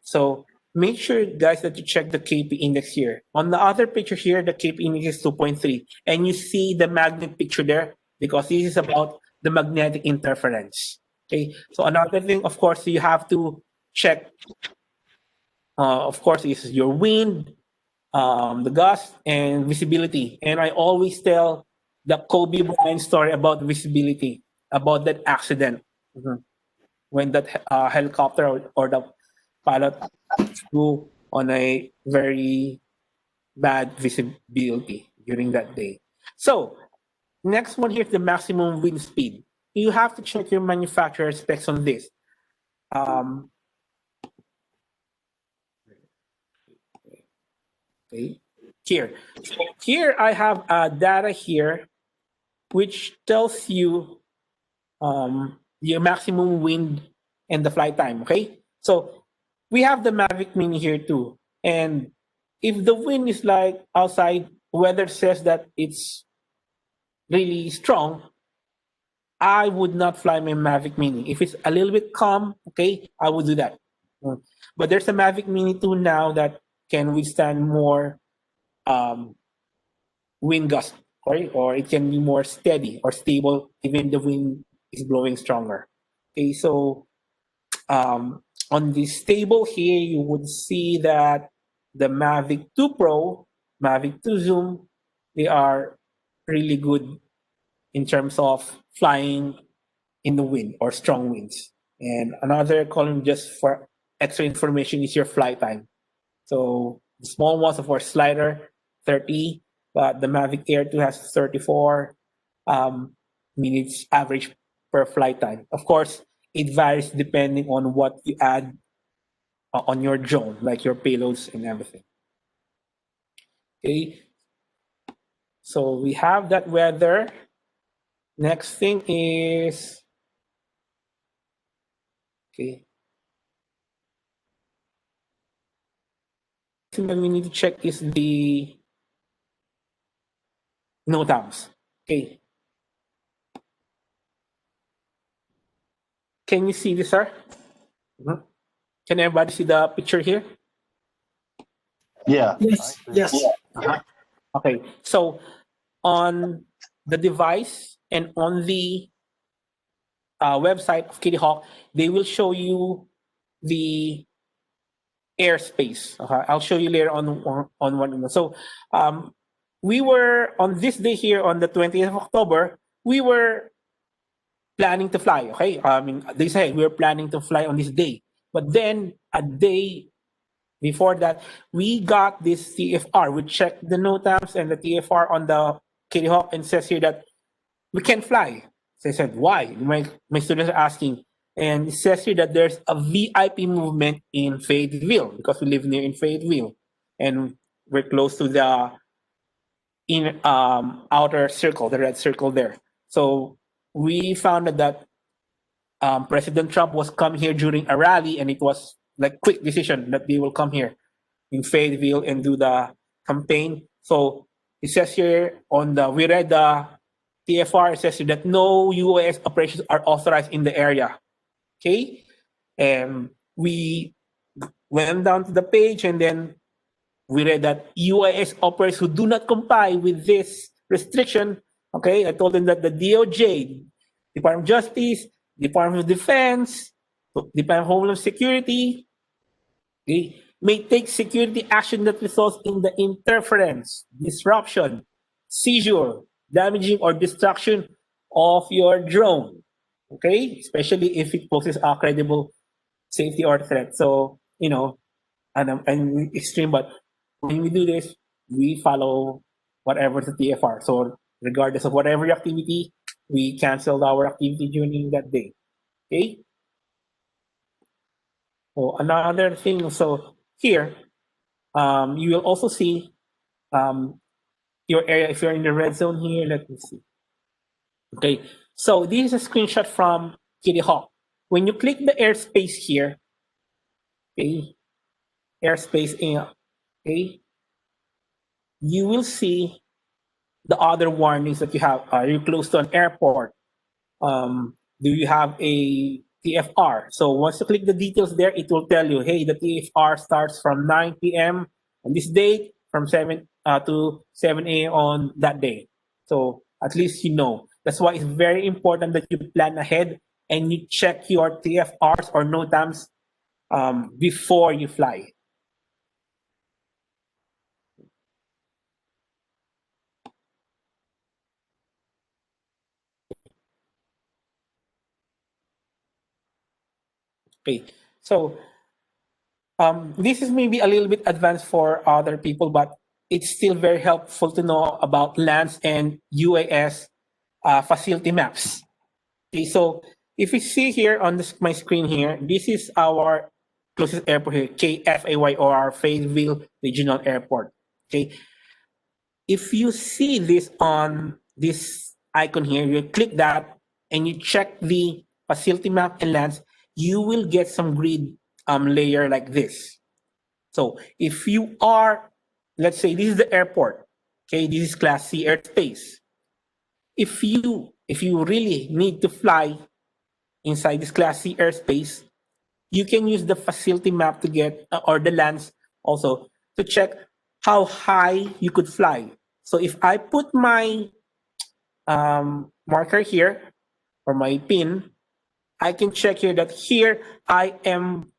So make sure, guys, that you check the KP index here. On the other picture here, the KP index is 2.3, and you see the magnet picture there because this is about the magnetic interference. Okay, so another thing, of course, you have to check. Of course, is your wind, the gust, and visibility. And I always tell the Kobe Bryant story about visibility, about that accident when that helicopter or the pilot flew on a very bad visibility during that day. So next one here is the maximum wind speed. You have to check your manufacturer specs on this. Okay, here I have data here which tells you your maximum wind and the flight time. Okay, so we have the Mavic Mini here too, and if the wind is like outside, weather says that it's really strong, I would not fly my Mavic Mini. If it's a little bit calm, okay, I would do that. But there's a Mavic Mini 2 now that can withstand more wind gust, right? Or it can be more steady or stable even the wind is blowing stronger. Okay, so on this table here, you would see that the Mavic 2 Pro, Mavic 2 Zoom, they are really good in terms of flying in the wind or strong winds. And another column just for extra information is your flight time. So the small ones, of course, slider 30, but the Mavic Air 2 has 34 minutes average per flight time. Of course, it varies depending on what you add on your drone, like your payloads and everything. Okay, so we have that weather. Next thing is, okay, thing that we need to check is the NOTAMs. Okay, can you see this, sir? Mhm. Can everybody see the picture here? Yeah. Yes, yes. Okay, so on the device and on the website of KittyHawk, they will show you the airspace. Okay? I'll show you later on one. So we were on this day here on the 20th of October, we were planning to fly. Okay, I mean they said we were planning to fly on this day, but then a day before that, we got this TFR. We checked the NOTAMs and the TFR on the KittyHawk and says here that we can't fly. So I said, why? My students are asking. And it says here that there's a VIP movement in Fayetteville because we live near in Fayetteville. And we're close to the outer circle, the red circle there. So we found that President Trump was coming here during a rally, and it was like quick decision that they will come here in Fayetteville and do the campaign. So it says here we read the TFR, it says here that no UAS operations are authorized in the area. Okay, and we went down to the page and then we read that UAS operators who do not comply with this restriction. Okay, I told them that the DOJ, Department of Justice, Department of Defense, Department of Homeland Security, okay, may take security action that results in the interference, disruption, seizure, damaging, or destruction of your drone. Okay, especially if it poses a credible safety or threat. So, and extreme, but when we do this, we follow whatever the TFR. So, regardless of whatever activity, we canceled our activity during that day. Okay. So another thing. So here, you will also see your area. If you're in the red zone here, let me see. Okay. So this is a screenshot from KittyHawk. When you click the airspace here, okay, airspace in, okay, you will see the other warnings that you have. Are you close to an airport? Do you have a TFR? So once you click the details there, it will tell you, hey, the TFR starts from 9 p.m. on this date, from 7 to 7 a.m. on that day. So at least you know. That's why it's very important that you plan ahead and you check your TFRs or NOTAMs before you fly. Okay, so this is maybe a little bit advanced for other people, but it's still very helpful to know about lands and UAS facility maps. Okay, so if you see here on my screen here, this is our closest airport here, KFAY, or our Fayetteville Regional Airport. Okay, if you see this on this icon here, you click that and you check the facility map and lands, you will get some grid layer like this. So if you are, let's say this is the airport, okay, this is Class C airspace. If you really need to fly inside this Class C airspace, you can use the facility map to get, or the lands also, to check how high you could fly. So if I put my marker here, or my pin, I can check here that here I am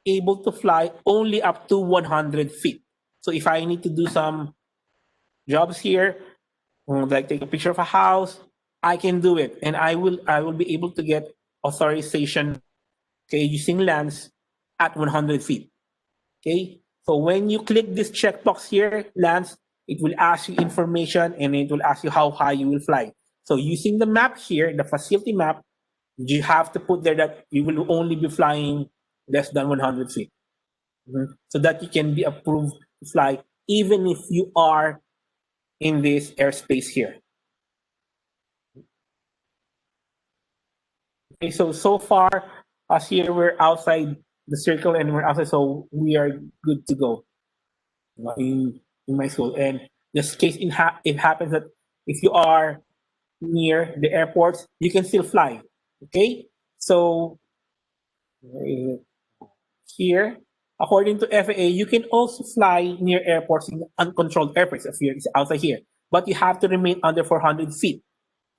able to fly only up to 100 feet. So if I need to do some jobs here, like take a picture of a house, I can do it, and I will be able to get authorization, okay, using lands at 100 feet. Okay, so when you click this checkbox here, lands, it will ask you information and it will ask you how high you will fly. So using the map here, the facility map, you have to put there that you will only be flying less than 100 feet. So that you can be approved to fly even if you are in this airspace here. Okay, so far, as here we're outside the circle and we're outside, so we are good to go in my school. And just case it happens that if you are near the airports, you can still fly. Okay, so here, according to FAA, you can also fly near airports in uncontrolled airspace if you're outside here, but you have to remain under 400 feet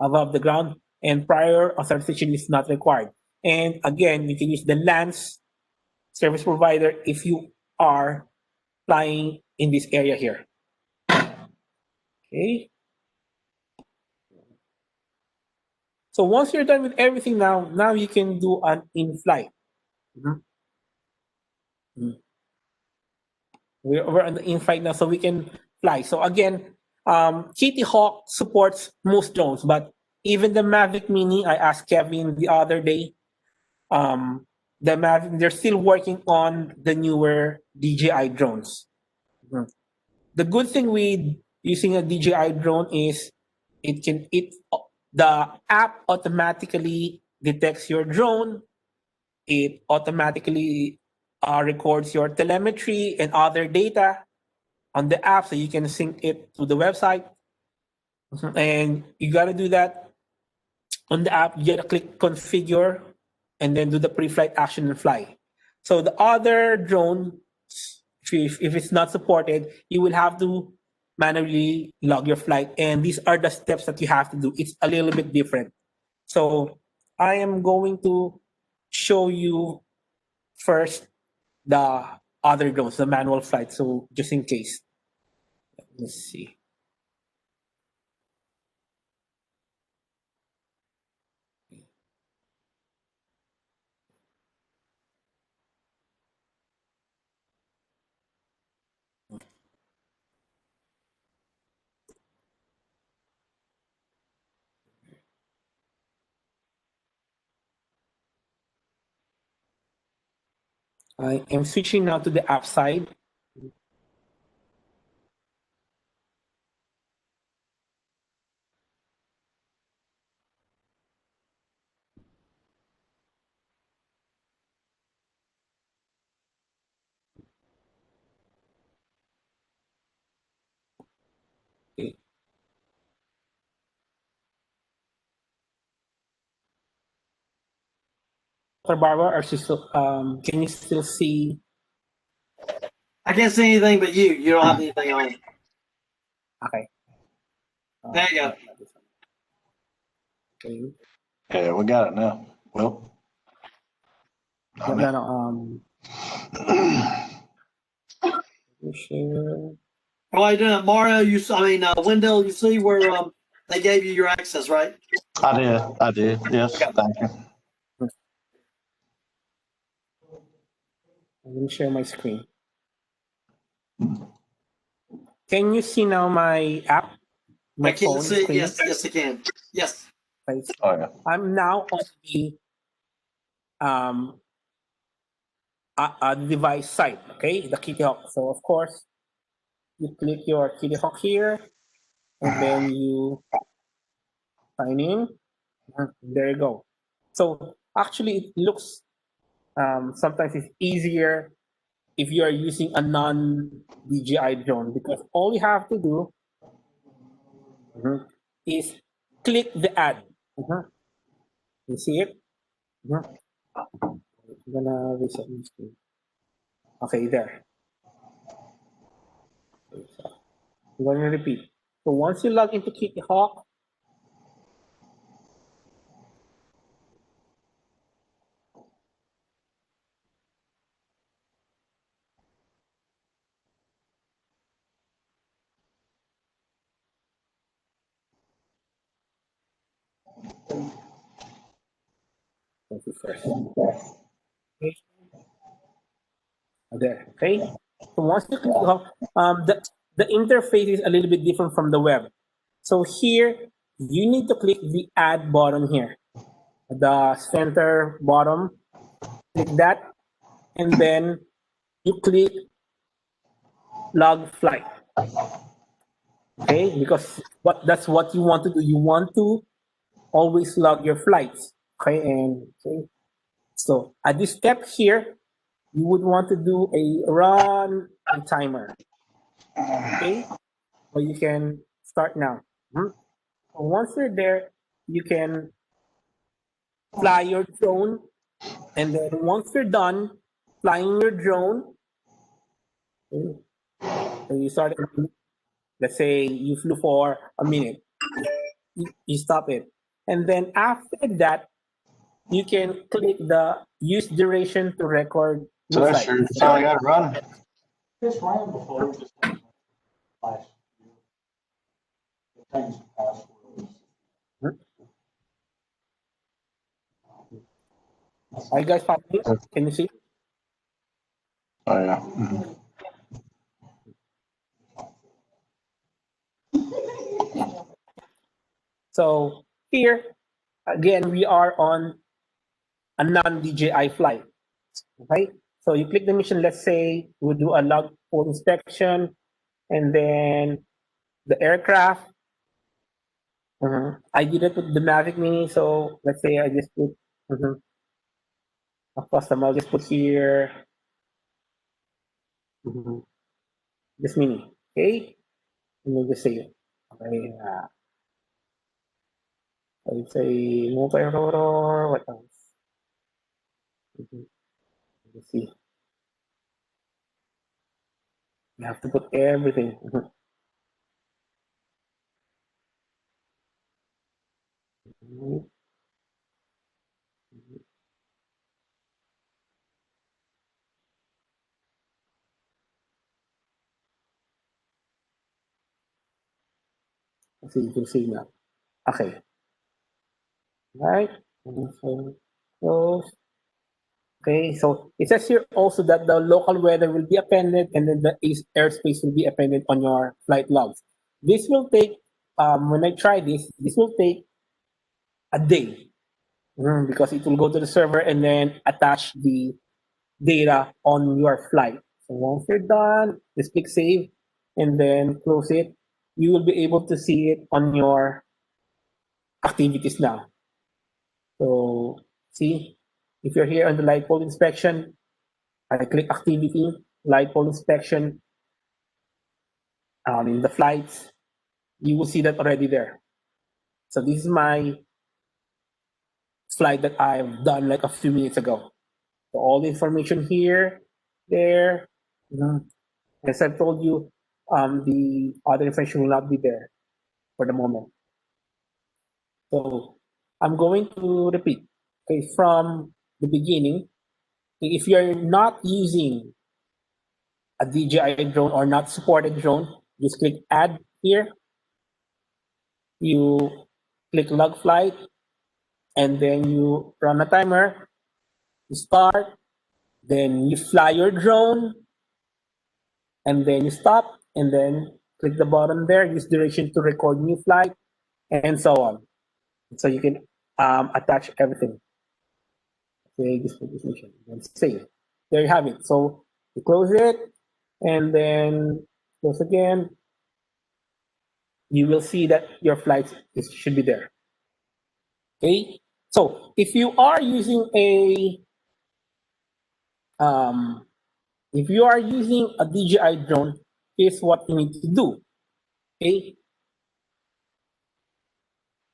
above the ground, and prior authorization is not required. And again, you can use the LANS service provider if you are flying in this area here. Okay. So once you're done with everything now you can do an in-flight. We're on the in-flight now, so we can fly. So again, KittyHawk supports most drones, but even the Mavic Mini, I asked Kevin the other day, the Mavic, they're still working on the newer DJI drones. The good thing with using a DJI drone is the app automatically detects your drone. It automatically records your telemetry and other data on the app, so you can sync it to the website. And you gotta do that on the app. You gotta click configure and then do the pre-flight action and fly. So the other drone, if it's not supported, you will have to manually log your flight. And these are the steps that you have to do. It's a little bit different. So I am going to show you first the other drones, the manual flight. So just in case, let's see. I am switching now to the app side. Okay. Dr. Barbara, can you still see? I can't see anything but you. You don't have anything on. Okay. There you go. Okay. Yeah, we got it now. Well, No. Share. While you're doing it, Mario, Wendell, you see where they gave you your access, right? I did. Yes, thank you. I'm going to share my screen. Can you see now my app? My I can phone see. screen? Yes, I can. Yes. Right. Oh, yeah. I'm now on the device side, okay? The KittyHawk. So of course, you click your KittyHawk here, and then you sign in. There you go. So actually, it looks sometimes it's easier if you are using a non-DJI drone, because all you have to do is click the ad. You see it? I'm gonna reset my screen. Okay, there. I'm gonna repeat. So once you log into KittyHawk, Thank you first. Okay. There. Okay. So once you click, the interface is a little bit different from the web. So here you need to click the add button here, the center bottom. Click that, and then you click log flight. Okay, because that's what you want to do. You want to always log your flights. Okay, and okay. So at this step here, you would want to do a run a timer. Okay, so you can start now. So once you're there, you can fly your drone, and then once you're done flying your drone, okay, so you start. Let's say you flew for a minute, you stop it, and then after that, you can click the use duration to record So new that's flight. your, so I got it running. This ran before, just last year. It changed the password. Are you guys following? Can you see? Oh, yeah. Mhm. So here, again, we are on a non-DJI flight. Okay, so you click the mission. Let's say we do a log pole inspection, and then the aircraft. I did it with the Mavic Mini, so let's say I just put a custom. I'll just put here this Mini. Okay, and then just say okay. I would say multi-rotor. What else? Let's see. You have to put everything. See, you can see now. Okay. Right. So close. Okay. So it says here also that the local weather will be appended, and then the airspace will be appended on your flight logs. This will take, when I try this will take a day, because it will go to the server and then attach the data on your flight. So once you're done, just click save and then close it. You will be able to see it on your activities now. So see, if you're here on the light pole inspection, I click activity, light pole inspection, in the flights, you will see that already there. So this is my flight that I've done like a few minutes ago. So all the information here, there, as I've told you, the other information will not be there for the moment. So I'm going to repeat, okay, from the beginning. If you're not using a DJI drone or not supported drone, just click add here. You click log flight, and then you run a timer. You start, then you fly your drone, and then you stop, and then click the button there, use duration to record new flight, and so on. So you can attach everything. Okay, this mission, and save. There you have it. So you close it, and then close again. You will see that your flight should be there. Okay, so if you are using a DJI drone, here's what you need to do. Okay,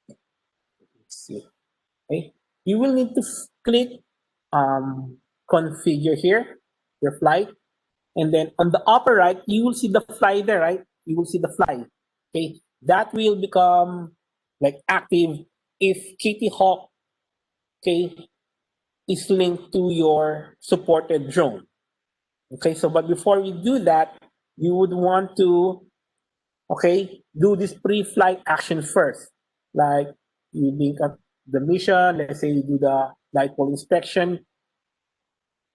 let's see. Okay, you will need to click configure here your flight, and then on the upper right you will see the fly there, right? You will see the fly. Okay, that will become like active if KittyHawk, okay, is linked to your supported drone. Okay, so but before we do that, you would want to, okay, do this pre-flight action first, like you link up the mission. Let's say you do the dipole inspection.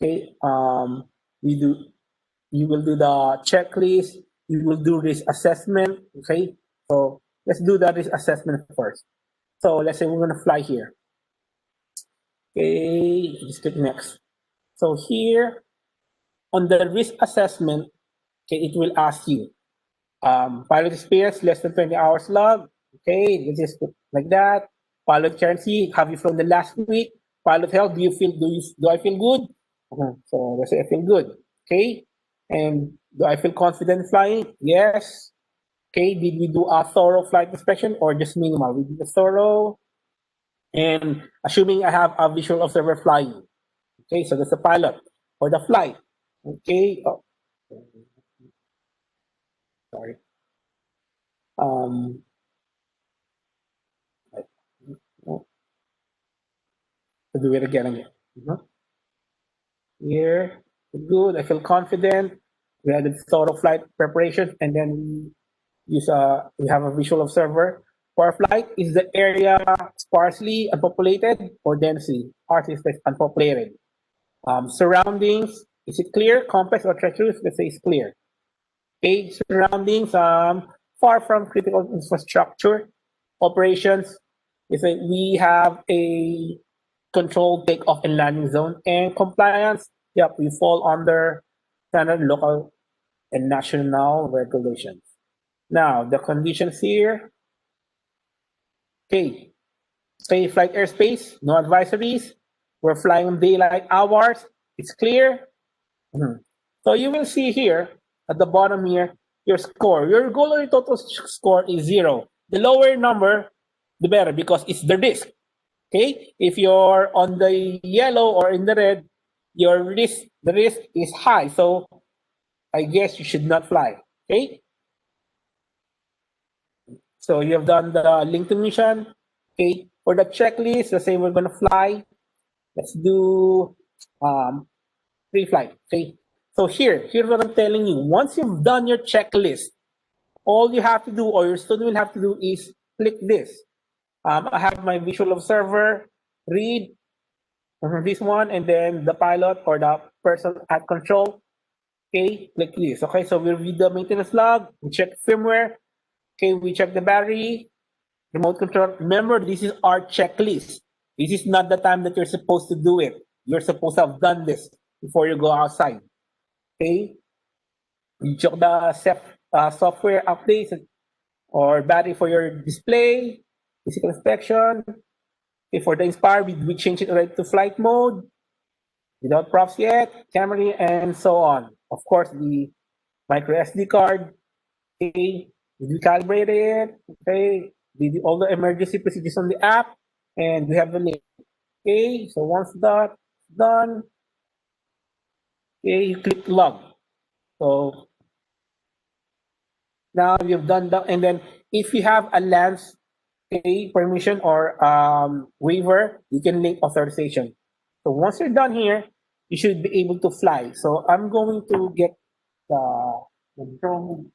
Okay, you will do the checklist. You will do risk assessment. Okay, so let's do that risk assessment first. So let's say we're gonna fly here. Okay, just click next. So here on the risk assessment, okay, it will ask you pilot experience less than 20 hours log. Okay, this is like that. Pilot currency, have you flown the last week? Pilot health, do I feel good? So let's say I feel good. Okay, and do I feel confident flying? Yes. Okay, did we do a thorough flight inspection or just minimal? We did a thorough, and assuming I have a visual observer flying. Okay, so that's the pilot or the flight. Okay, oh, sorry. Um, I'll do it again. Mhm. Here, good. I feel confident. We had a sort of flight preparation, and then we have a visual observer. For a flight, is the area sparsely unpopulated or densely? Sparsely is unpopulated. Surroundings, is it clear, complex, or treacherous? Let's say it's clear. Okay, surroundings, far from critical infrastructure. Operations, is that we have a controlled takeoff and landing zone. And compliance, yep, we fall under standard local and national regulations. Now, the conditions here, okay, stay flight airspace, no advisories. We're flying daylight hours. It's clear. Mhm. So you will see here at the bottom here, your score. Your goal or your total score is 0. The lower number, the better because it's the risk. Okay? If you're on the yellow or in the red, the risk is high. So I guess you should not fly. Okay? So you have done the link to mission. Okay? For the checklist, let's say we're gonna fly. Let's do pre-flight. Okay. So here's what I'm telling you. Once you've done your checklist, all you have to do, or your student will have to do, is click this. I have my visual observer, read this one, and then the pilot or the person at control. Okay, click this. Okay, so we read the maintenance log, we check firmware. Okay, we check the battery, remote control. Remember, this is our checklist. This is not the time that you're supposed to do it. You're supposed to have done this before you go outside. Okay, you check the software updates or battery for your display, physical inspection. Okay, for the Inspire, we change it already to flight mode without props yet, camera, and so on. Of course, the micro SD card. Okay, we calibrate it. Okay, we do all the emergency procedures on the app, and we have the link. Okay, so once that's done, okay, you click log. So now you've done that, and then if you have a LANS permission or waiver, you can link authorization. So once you're done here, you should be able to fly. So I'm going to get the drone.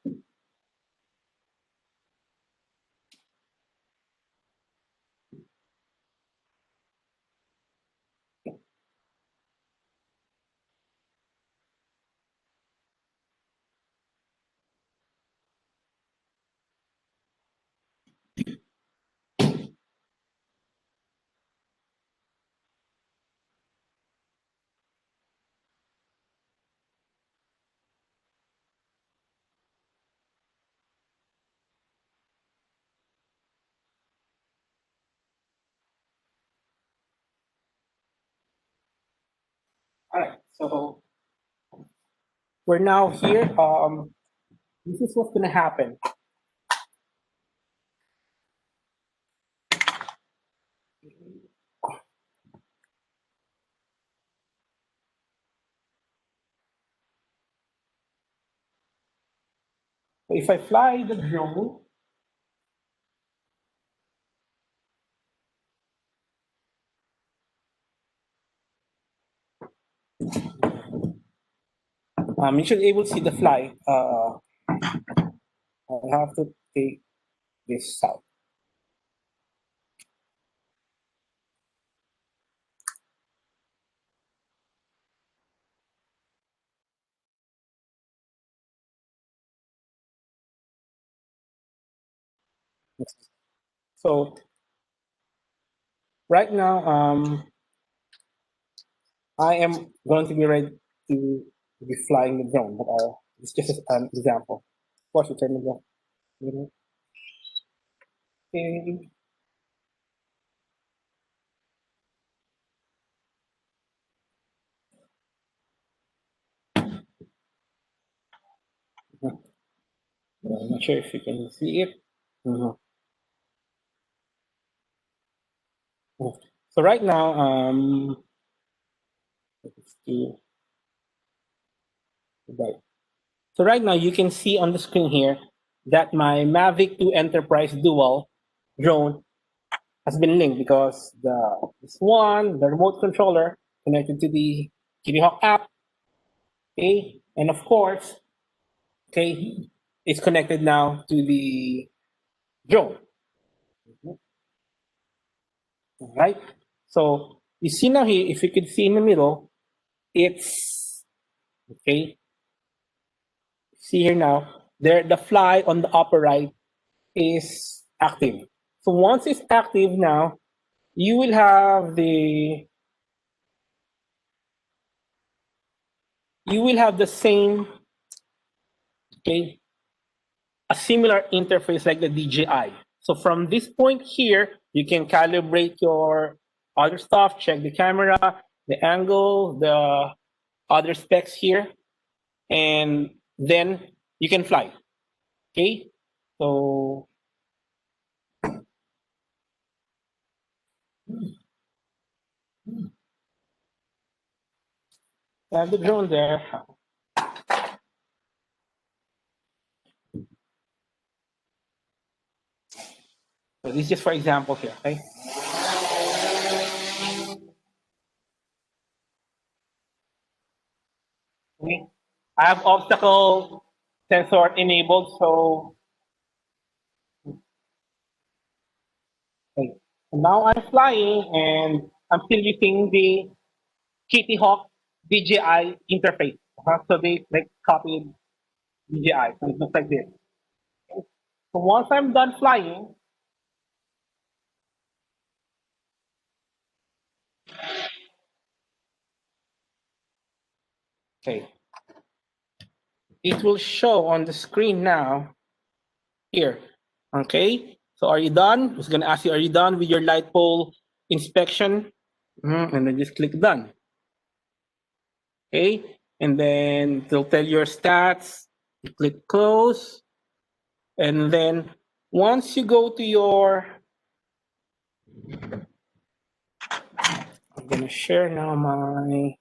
All right, so we're now here. This is what's gonna happen. If I fly the drone, you should be able to see the fly. I have to take this out. So right now, I am going to be ready to be flying the drone, but it's just an example. Of course, you turn the drone. Okay. I'm not sure if you can see it. Mhm. So right now, let's do right. So right now, you can see on the screen here that my Mavic 2 Enterprise Dual drone has been linked because this one, the remote controller connected to the KittyHawk app, okay, and of course, okay, it's connected now to the drone, right? So you see now here, if you could see in the middle, it's okay. See here now, there the fly on the upper right is active. So once it's active now, you will have the same, okay, a similar interface like the DJI. So from this point here, you can calibrate your other stuff, check the camera, the angle, the other specs here, and then you can fly. Okay, so I have the drone there. So this is just for example here. Okay. Okay. I have obstacle sensor enabled, so okay. Now I'm flying and I'm still using the KittyHawk DJI interface. So they like copied DJI, so it looks like this. So once I'm done flying, okay, it will show on the screen now here. Okay, so are you done? It's gonna ask you, are you done with your light pole inspection? And then just click done. Okay, and then it'll tell your stats. You click close, and then once you go to your, I'm gonna share now my.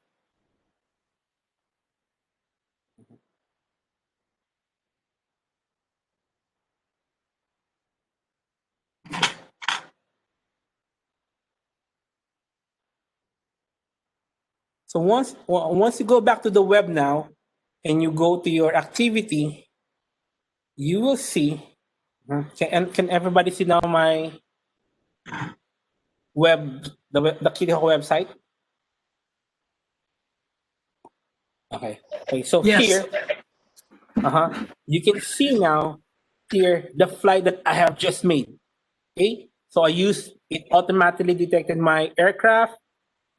So once you go back to the web now, and you go to your activity, you will see. Can everybody see now my web, the KittyHawk website? Okay. Okay. So Yes. here, you can see now here the flight that I have just made. Okay. So it automatically detected my aircraft.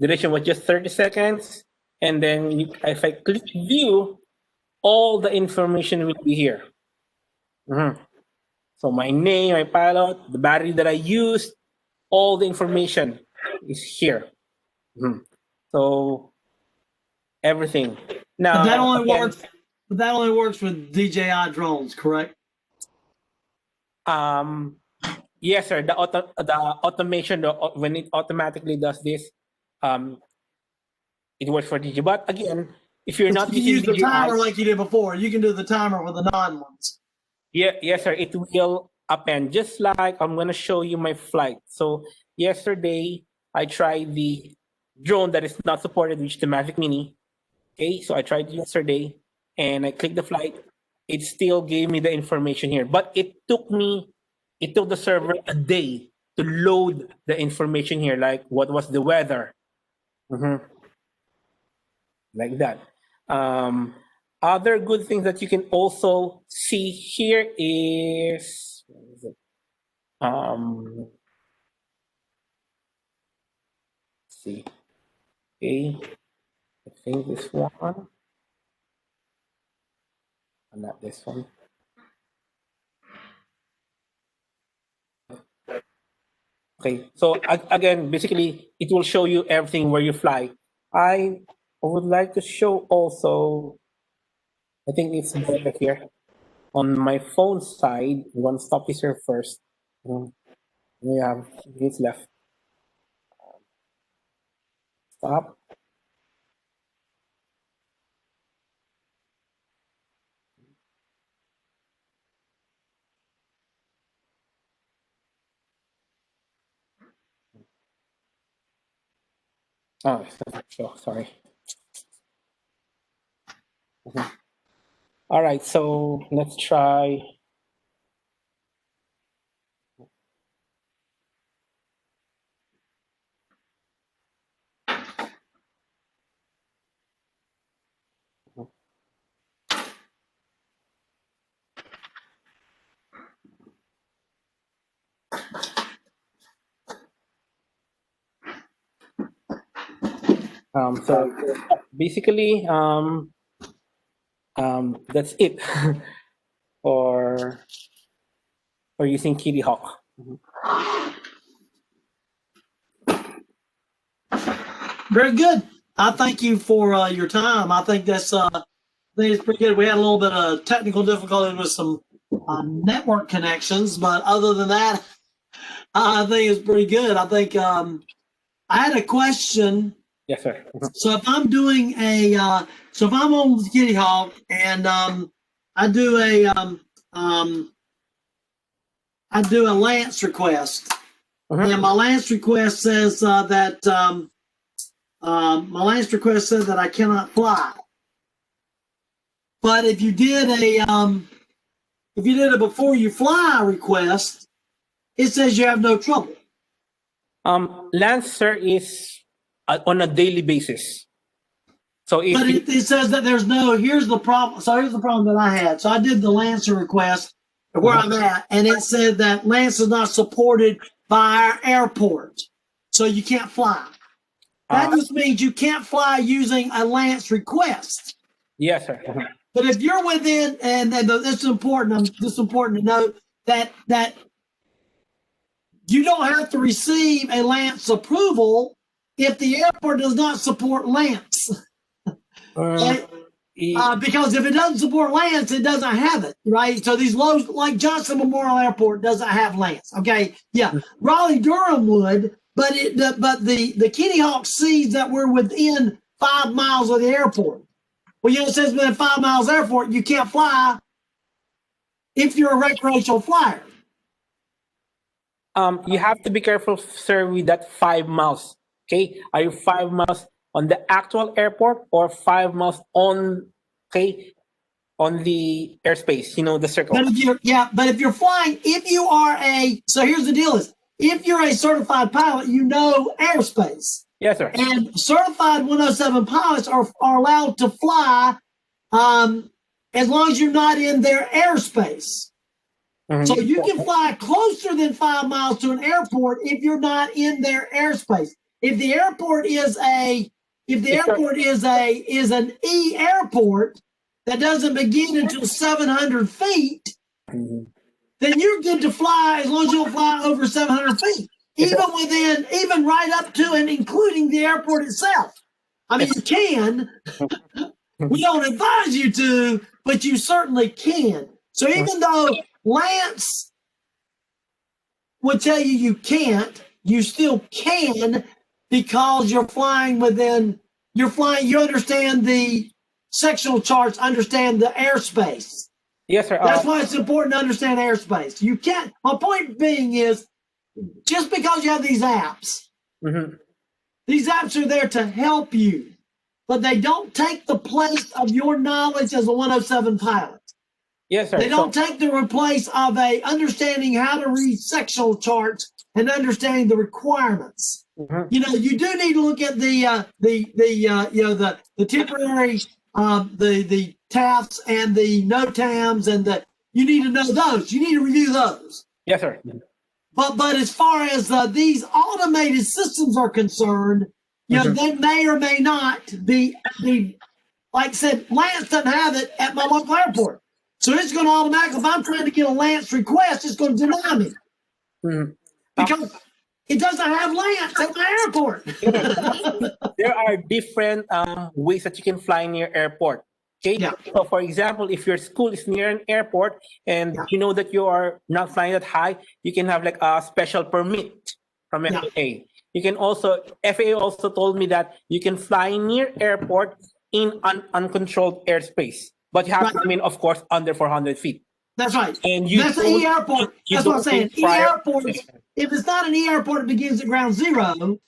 Duration was just 30 seconds. And then if I click view, all the information will be here. So my name, my pilot, the battery that I used, all the information is here. So everything. But that Now only again, works. But that only works with DJI drones, correct? um, yes, sir. The automation, when it automatically does this, um, it works for DJI. But again, if you're But not you can using use the DJI, timer like you did before. You can do the timer with the non ones. yeah, yes, sir. It will append. Just like I'm gonna show you my flight. So yesterday I tried the drone that is not supported, which is the Mavic Mini. Okay, so I tried yesterday and I clicked the flight. It still gave me the information here, but it took the server a day to load the information here, like what was the weather, like that. Um, Other good things that you can also see here is, where is it? Let's see. Okay, I think this one, not this one. Okay, so again, basically, it will show you everything where you fly. I would like to show also, I think it's better here. On my phone side, I'm going to stop this here first. We have minutes left. Stop. Oh, it doesn't show, sorry. All right, so let's try. So basically, that's it for using KittyHawk. Very good. I thank you for your time. I think that's I think it's pretty good. We had a little bit of technical difficulty with some network connections, but other than that, I think it's pretty good. I think I had a question. Yes, sir. So if I'm doing so if I'm on KittyHawk and I do a Lance request, and my Lance request says that I cannot fly. But if you did a before you fly request, it says you have no trouble. Lancer is on a daily basis. So if but it says that there's no. Here's the problem. So here's the problem that I had. So I did the Lancer request where I'm at, and it said that Lance is not supported by our airport, so you can't fly. That just means you can't fly using a Lance request. Yes, sir. But if you're within, and this is important. This is important to note that you don't have to receive a Lance approval if the airport does not support Lance. Because if it doesn't support Lance, it doesn't have it, right? So these lows, like Johnson Memorial Airport, doesn't have Lance. Okay, yeah, Raleigh Durham would, but the KittyHawk sees that we're within 5 miles of the airport. Well, it says within 5 miles of the airport, you can't fly if you're a recreational flyer. You have to be careful, sir, with that 5 miles. Okay, are you 5 miles on the actual airport or 5 miles on the airspace? You know, the circle. But if you're flying, if you are so here's the deal: is if you're a certified pilot, you know airspace. Yes, sir. And certified 107 pilots are allowed to fly as long as you're not in their airspace. So you can fly closer than 5 miles to an airport if you're not in their airspace. If the airport is an E airport that doesn't begin until 700 feet, then you're good to fly as long as you don't fly over 700 feet, even right up to and including the airport itself. I mean, you can. We don't advise you to, but you certainly can. So even though Lance would tell you you can't, you still can because you're flying within, you understand the sectional charts, understand the airspace. Yes, sir. That's why it's important to understand airspace. You can't, my point being is, just because you have these apps, these apps are there to help you, but they don't take the place of your knowledge as a 107 pilot. Yes, sir. They don't take the place of understanding how to read sectional charts and understanding the requirements. You know, you do need to look at the temporary, the TAFs and the NOTAMs, and you need to know those. You need to review those. Yes, sir. But as far as these automated systems are concerned, you know, they may or may not be like I said, Lance doesn't have it at my local airport. So it's going to automatically, if I'm trying to get a Lance request, it's going to deny me. Because it doesn't have Lance at my airport. There are different ways that you can fly near airport. Okay. Yeah. So, for example, if your school is near an airport and you know that you are not flying that high, you can have like a special permit from FAA. You can also, FAA also told me that you can fly near airport in uncontrolled airspace, but you have to remain, of course, under 400 feet. That's right. And you that's an E-airport. That's what I'm saying. E-airports, if it's not an E-airport, it begins at ground zero,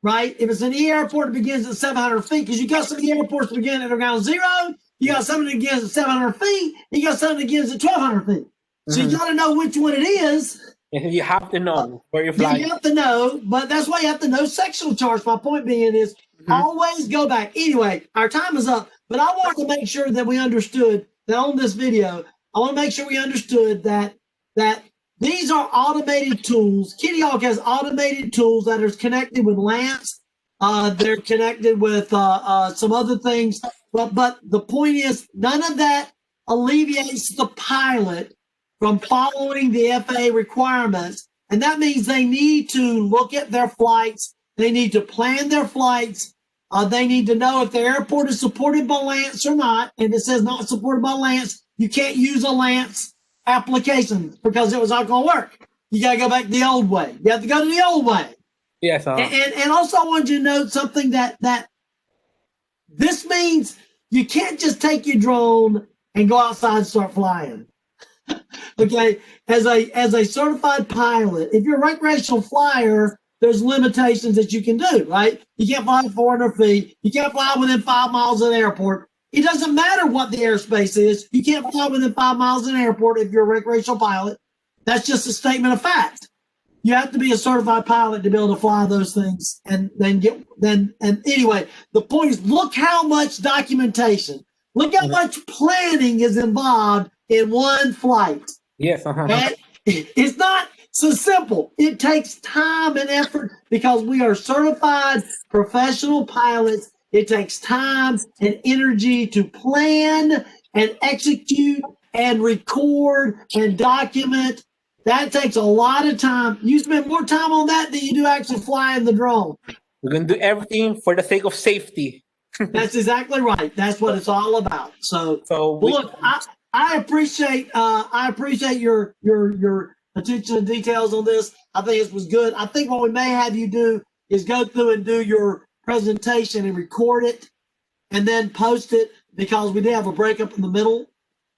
right? If it's an E-airport, it begins at 700 feet, because you got some E-airports that begin at ground zero, you got some that begins at 700 feet, and you got some that begins at 1,200 feet. So you got to know which one it is. You have to know where you're flying. You have to know, but that's why you have to know sectional charts. My point being is always go back. Anyway, our time is up, but I want to make sure that we understood that on this video, I want to make sure we understood that these are automated tools. KittyHawk has automated tools that are connected with Lance. They're connected with some other things. But the point is, none of that alleviates the pilot from following the FAA requirements. And that means they need to look at their flights. They need to plan their flights. They need to know if the airport is supported by Lance or not. And if it says not supported by Lance, you can't use a Lance application because it was not going to work. You got to go back the old way. You have to go to the old way. Yes. And also I want you to note something that this means you can't just take your drone and go outside and start flying. Okay, as a certified pilot, if you're a recreational flyer, there's limitations that you can do, right? You can't fly 400 feet. You can't fly within 5 miles of the airport. It doesn't matter what the airspace is. You can't fly within 5 miles of an airport if you're a recreational pilot. That's just a statement of fact. You have to be a certified pilot to be able to fly those things. And anyway, the point is, look how much documentation, look how much planning is involved in one flight. Yes. It's not so simple. It takes time and effort because we are certified professional pilots. It takes time and energy to plan and execute and record and document. That takes a lot of time. You spend more time on that than you do actually flying the drone. We're going to do everything for the sake of safety. That's exactly right. That's what it's all about. So look, I appreciate your attention and details on this. I think this was good. I think what we may have you do is go through and do your presentation and record it and then post it, because we did have a breakup in the middle.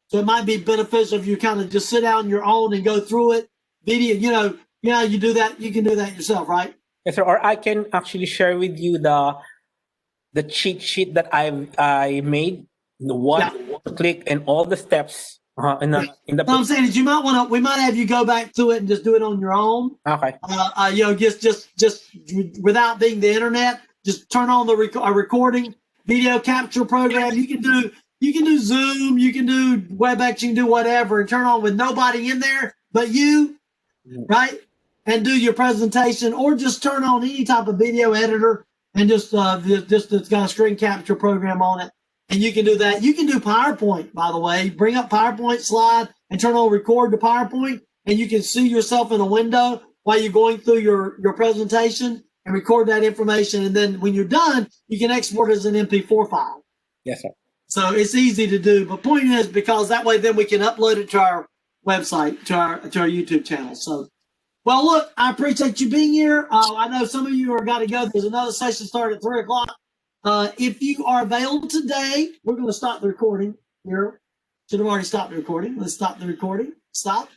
So it might be beneficial if you kind of just sit down on your own and go through it. Video, you do that. You can do that yourself, right? Yes, sir. Or I can actually share with you the cheat sheet that I made, the what to click and all the steps in the. What I'm saying is, we might have you go back to it and just do it on your own. Okay. Just without being the internet, just turn on the recording video capture program. You can do Zoom, you can do WebEx, you can do whatever, and turn on with nobody in there but you, right? And do your presentation, or just turn on any type of video editor and just it's got a screen capture program on it, and you can do that. You can do PowerPoint, by the way. Bring up PowerPoint slide and turn on record to PowerPoint, and you can see yourself in a window while you're going through your presentation and record that information. And then when you're done, you can export it as an MP4 file. Yes, sir. So it's easy to do. But point is, because that way then we can upload it to our website, to our YouTube channel. So, well, look, I appreciate you being here. I know some of you are got to go. There's another session started at 3 o'clock. If you are available today, we're going to stop the recording here. Should have already stopped the recording. Let's stop the recording. Stop.